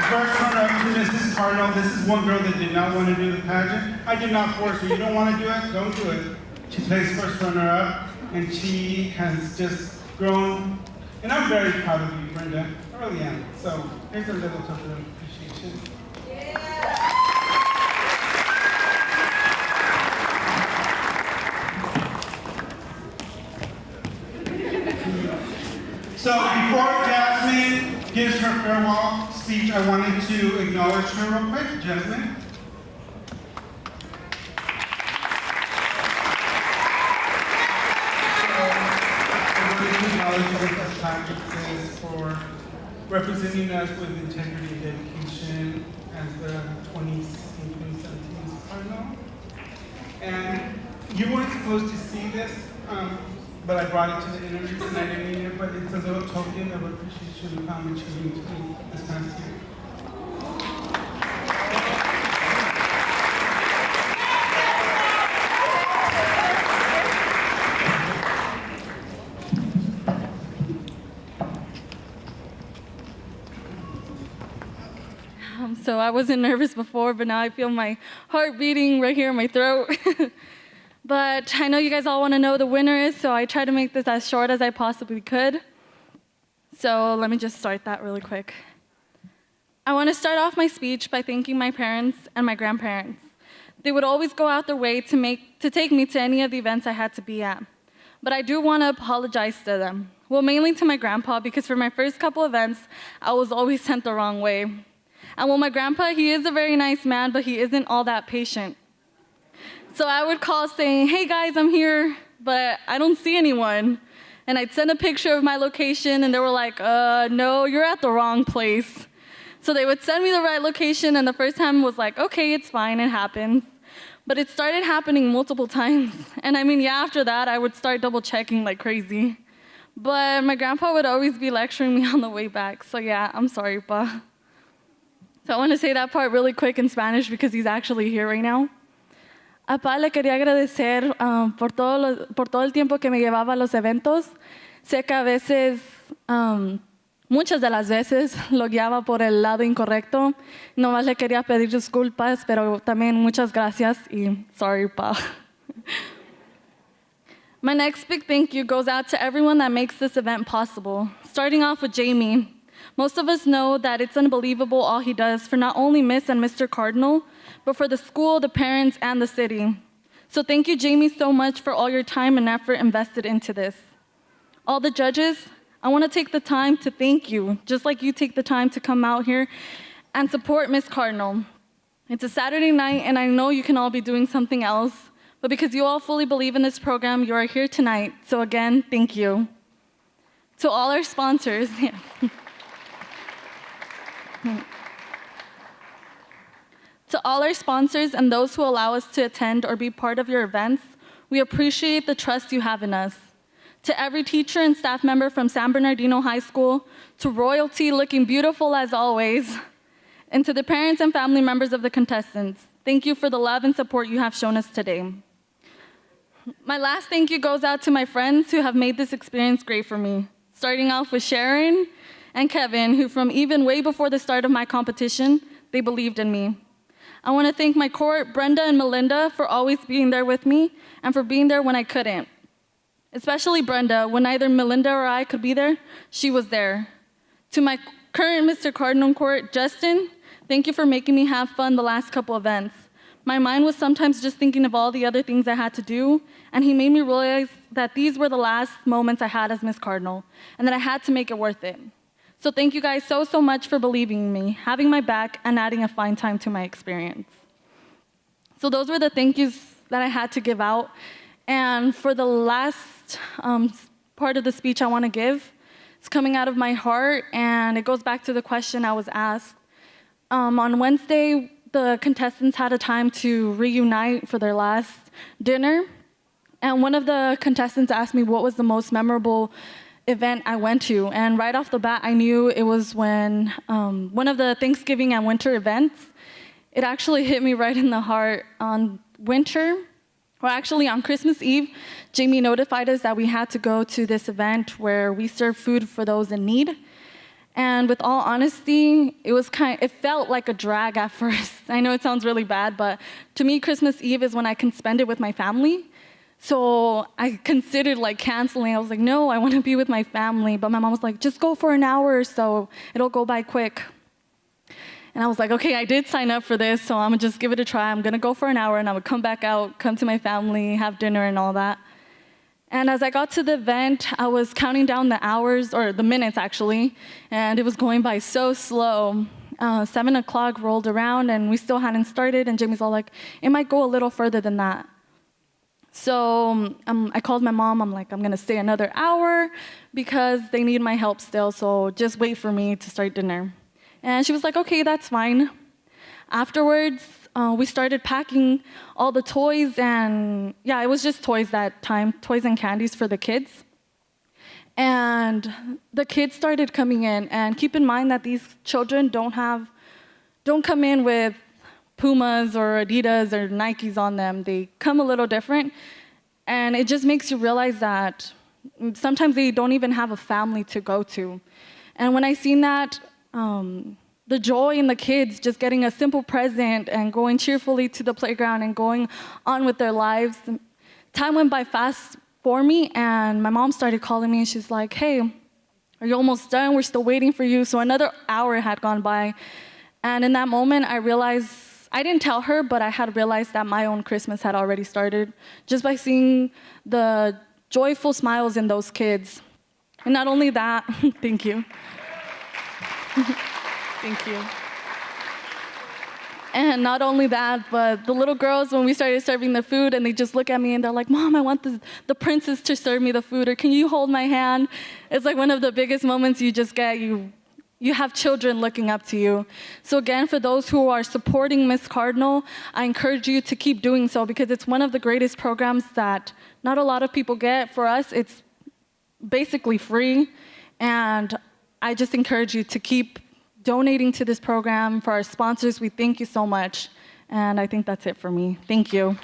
First runner-up to Mrs. Cardinal. This is one girl that did not want to do the pageant. I did not force her. You don't want to do it? Don't do it. She placed first runner-up, and she has just grown. And I'm very proud of you, Brenda. I really am. So here's a little token of appreciation. So before Jasmine gives her farewell speech, I wanted to acknowledge her real quick. Jasmine. I wanted to acknowledge you as Pageant says for representing us with integrity and dedication as the 2016-2017 Miss Cardinal. And you weren't supposed to see this, but I brought it to the interview tonight anyway, but it's a little token of appreciation of how much you mean to me this past year. So I wasn't nervous before, but now I feel my heart beating right here in my throat. But I know you guys all want to know who the winner is, so I tried to make this as short as I possibly could. So let me just start that really quick. I want to start off my speech by thanking my parents and my grandparents. They would always go out their way to take me to any of the events I had to be at. But I do want to apologize to them. Well, mainly to my grandpa, because for my first couple events, I was always sent the wrong way. And well, my grandpa, he is a very nice man, but he isn't all that patient. So I would call saying, hey guys, I'm here, but I don't see anyone. And I'd send a picture of my location, and they were like, no, you're at the wrong place. So they would send me the right location, and the first time was like, okay, it's fine, it happens. But it started happening multiple times. And I mean, yeah, after that, I would start double checking like crazy. But my grandpa would always be lecturing me on the way back. So yeah, I'm sorry, Pa. So I want to say that part really quick in Spanish because he's actually here right now. A Pa le quería agradecer por todo el tiempo que me llevaba a los eventos. Sé que a veces, muchas de las veces, lo guiaba por el lado incorrecto. Nomás le quería pedir disculpas, pero también muchas gracias y sorry, Pa. My next big thank you goes out to everyone that makes this event possible, starting off with Jamie. Most of us know that it's unbelievable all he does for not only Miss and Mr. Cardinal, but for the school, the parents, and the city. So thank you, Jamie, so much for all your time and effort invested into this. All the judges, I want to take the time to thank you, just like you take the time to come out here and support Miss Cardinal. It's a Saturday night, and I know you can all be doing something else, but because you all fully believe in this program, you are here tonight. So again, thank you. To all our sponsors, To all our sponsors and those who allow us to attend or be part of your events, we appreciate the trust you have in us. To every teacher and staff member from San Bernardino High School, to royalty looking beautiful as always, and to the parents and family members of the contestants, thank you for the love and support you have shown us today. My last thank you goes out to my friends who have made this experience great for me, starting off with Sharon and Kevin, who from even way before the start of my competition, they believed in me. I want to thank my court, Brenda and Melinda, for always being there with me and for being there when I couldn't. Especially Brenda, when neither Melinda or I could be there, she was there. To my current Mr. Cardinal court, Justin, thank you for making me have fun the last couple events. My mind was sometimes just thinking of all the other things I had to do, and he made me realize that these were the last moments I had as Miss Cardinal, and that I had to make it worth it. So thank you guys so much for believing in me, having my back, and adding a fine time to my experience. So those were the thank yous that I had to give out. And for the last part of the speech I want to give, it's coming out of my heart, and it goes back to the question I was asked. On Wednesday, the contestants had a time to reunite for their last dinner. And one of the contestants asked me what was the most memorable event I went to. And right off the bat, I knew it was when one of the Thanksgiving and winter events, it actually hit me right in the heart. On winter, or actually on Christmas Eve, Jamie notified us that we had to go to this event where we serve food for those in need. And with all honesty, it felt like a drag at first. I know it sounds really bad, but to me, Christmas Eve is when I can spend it with my family. So I considered like canceling. I was like, no, I want to be with my family. But my mom was like, just go for an hour or so. It'll go by quick. And I was like, okay, I did sign up for this, so I'm gonna just give it a try. I'm gonna go for an hour, and I would come back out, come to my family, have dinner and all that. And as I got to the event, I was counting down the hours, or the minutes actually, and it was going by so slow. 7 o'clock rolled around, and we still hadn't started, and Jamie's all like, it might go a little further than that. So I called my mom. I'm like, I'm gonna stay another hour because they need my help still, so just wait for me to start dinner. And she was like, okay, that's fine. Afterwards, we started packing all the toys, and yeah, it was just toys that time, toys and candies for the kids. And the kids started coming in, and keep in mind that these children don't come in with Pumas or Adidas or Nikes on them. They come a little different, and it just makes you realize that sometimes they don't even have a family to go to. And when I seen that, the joy in the kids just getting a simple present and going cheerfully to the playground and going on with their lives, time went by fast for me, and my mom started calling me, and she's like, hey, are you almost done? We're still waiting for you. So another hour had gone by. And in that moment, I realized, I didn't tell her, but I had realized that my own Christmas had already started just by seeing the joyful smiles in those kids. And not only that, thank you. Thank you. And not only that, but the little girls, when we started serving the food, and they just look at me and they're like, Mom, I want the princess to serve me the food, or can you hold my hand? It's like one of the biggest moments you just get. You have children looking up to you. So again, for those who are supporting Miss Cardinal, I encourage you to keep doing so, because it's one of the greatest programs that not a lot of people get. For us, it's basically free. And I just encourage you to keep donating to this program. For our sponsors, we thank you so much. And I think that's it for me. Thank you.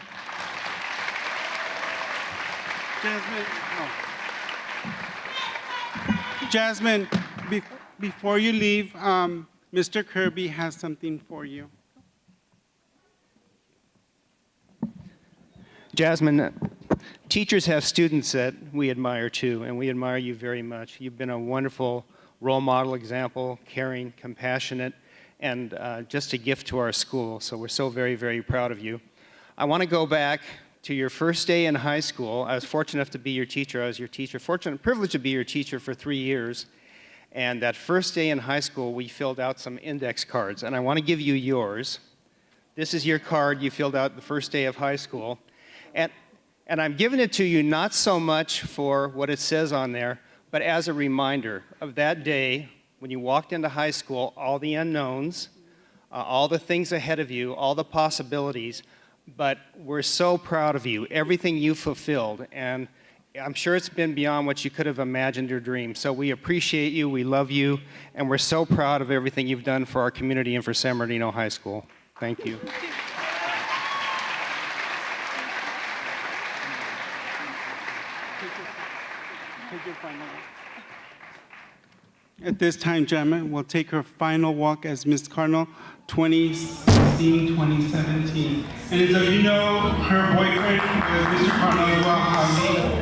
Jasmine, before you leave, Mr. Kirby has something for you. Jasmine, teachers have students that we admire too, and we admire you very much. You've been a wonderful role model, example, caring, compassionate, and just a gift to our school. So we're so very, very proud of you. I want to go back to your first day in high school. I was fortunate enough to be your teacher. I was your teacher, fortunate and privileged to be your teacher for 3 years. And that first day in high school, we filled out some index cards, and I want to give you yours. This is your card you filled out the first day of high school. And I'm giving it to you not so much for what it says on there, but as a reminder of that day when you walked into high school, all the unknowns, all the things ahead of you, all the possibilities, but we're so proud of you, everything you fulfilled, and I'm sure it's been beyond what you could have imagined or dreamed. So we appreciate you, we love you, and we're so proud of everything you've done for our community and for San Bernardino High School. Thank you. At this time, Gemma will take her final walk as Miss Cardinal 2016-2017. And as you know, her boyfriend, Mr. Cardinal, as well, Javi.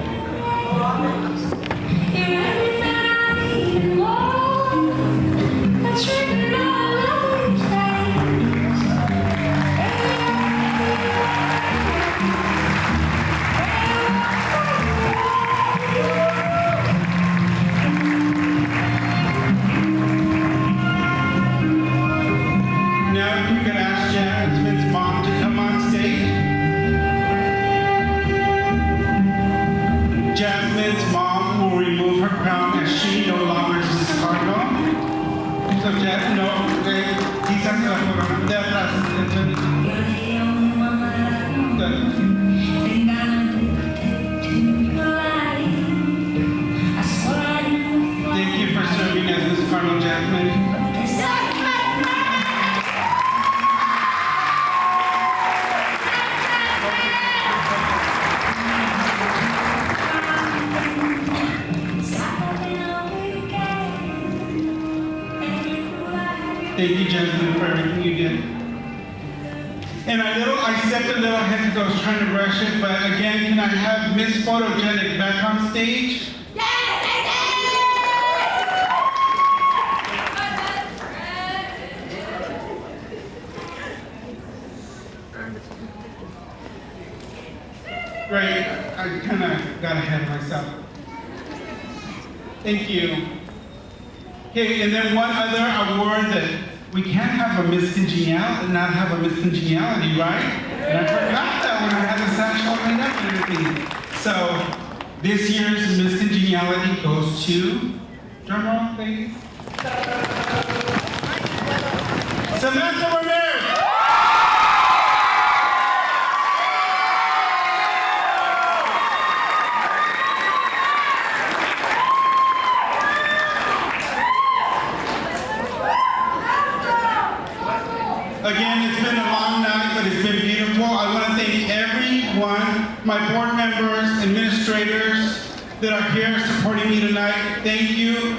Jasmine's mom will remove her crown as she no longer is Miss Cardinal. So Jasmine, no, quizás la corona de atrás. Thank you for serving as Miss Cardinal, Jasmine. Thank you, Jasmine, for everything you did. And I stepped a little ahead because I was trying to rush it, but again, can I have Miss Photogenic back on stage? Right, I kind of got ahead of myself. Thank you. Okay, and then one other award that we can't have a Miss Congeniality, not have a Miss Congeniality, right? And I forgot that when I had the satchel made up and everything. So this year's Miss Congeniality goes to, drum roll, please. Samantha Ramirez. Again, it's been a long night, but it's been beautiful. I want to thank everyone, my board members, administrators that are here supporting me tonight. Thank you.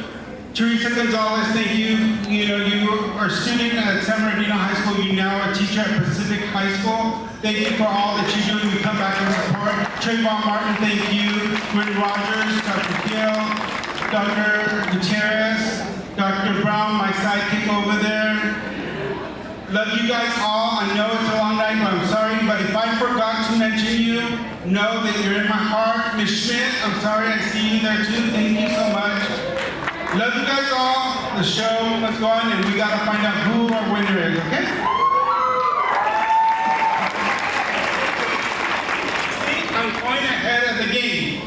Teresa Gonzalez, thank you. You know, you are a student at San Bernardino High School. You now are a teacher at Pacific High School. Thank you for all that you do. We come back and support. Trayvon Martin, thank you. Wendy Rogers, Dr. Gill, Dr. Gutierrez, Dr. Brown, my sidekick over there. Love you guys all. I know it's a long night, but I'm sorry. But if I forgot to mention you, know that you're in my heart. Ms. Schmidt, I'm sorry, I see you there too. Thank you so much. Love you guys all. The show must go on, and we gotta find out who our winner is, okay? I'm going ahead of the game.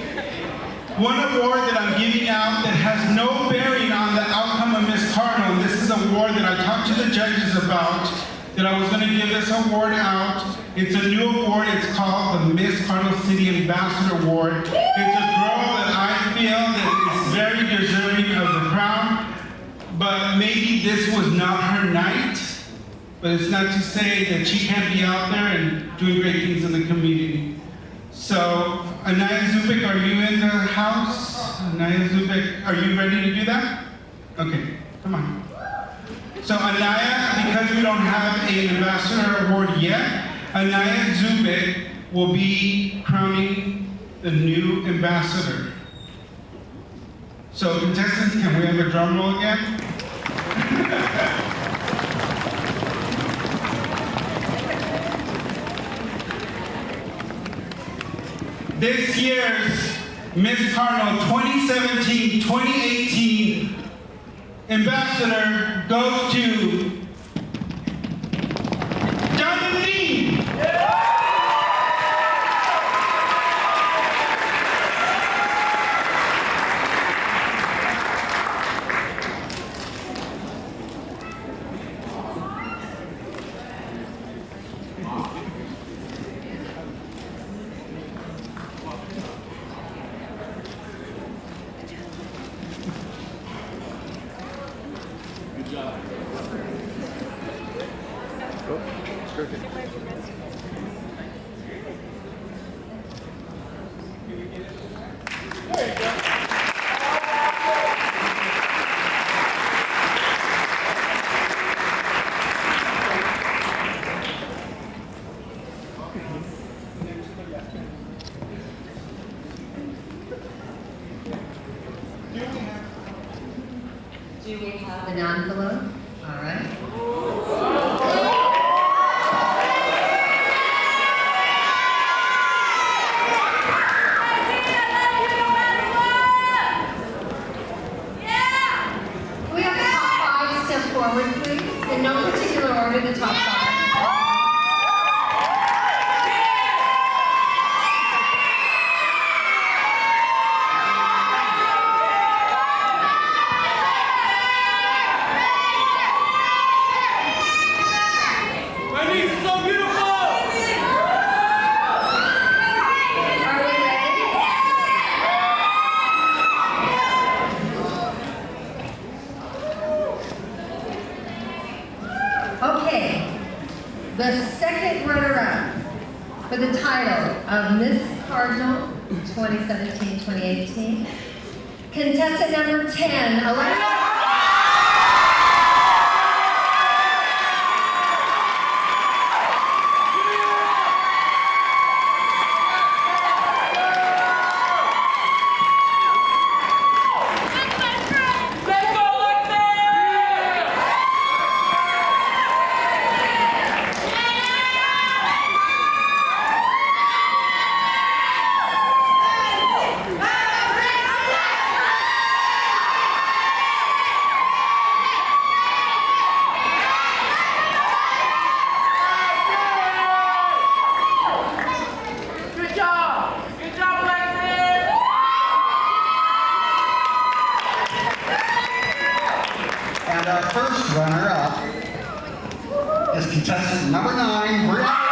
One award that I'm giving out that has no bearing on the outcome of Miss Cardinal. This is an award that I talked to the judges about, that I was going to give this award out. It's a new award. It's called the Miss Cardinal City Ambassador Award. It's a girl that I feel that is very deserving of the crown, but maybe this was not her night. But it's not to say that she can't be out there and doing great things in the community. So, Anaya Zubik, are you in the house? Anaya Zubik, are you ready to do that? Okay, come on. So Anaya, because we don't have an ambassador award yet, Anaya Zubik will be crowning the new ambassador. So contestants, can we have a drum roll again? This year's Miss Cardinal 2017-2018 ambassador goes to Jonathan. Do we have an envelope? All right. We have the top five step forward, please. In no particular order, the top five. Okay, the second runner-up for the title of Miss Cardinal 2017-2018, contestant number 10, Alexa. And our first runner-up is contestant number 9, Brianna.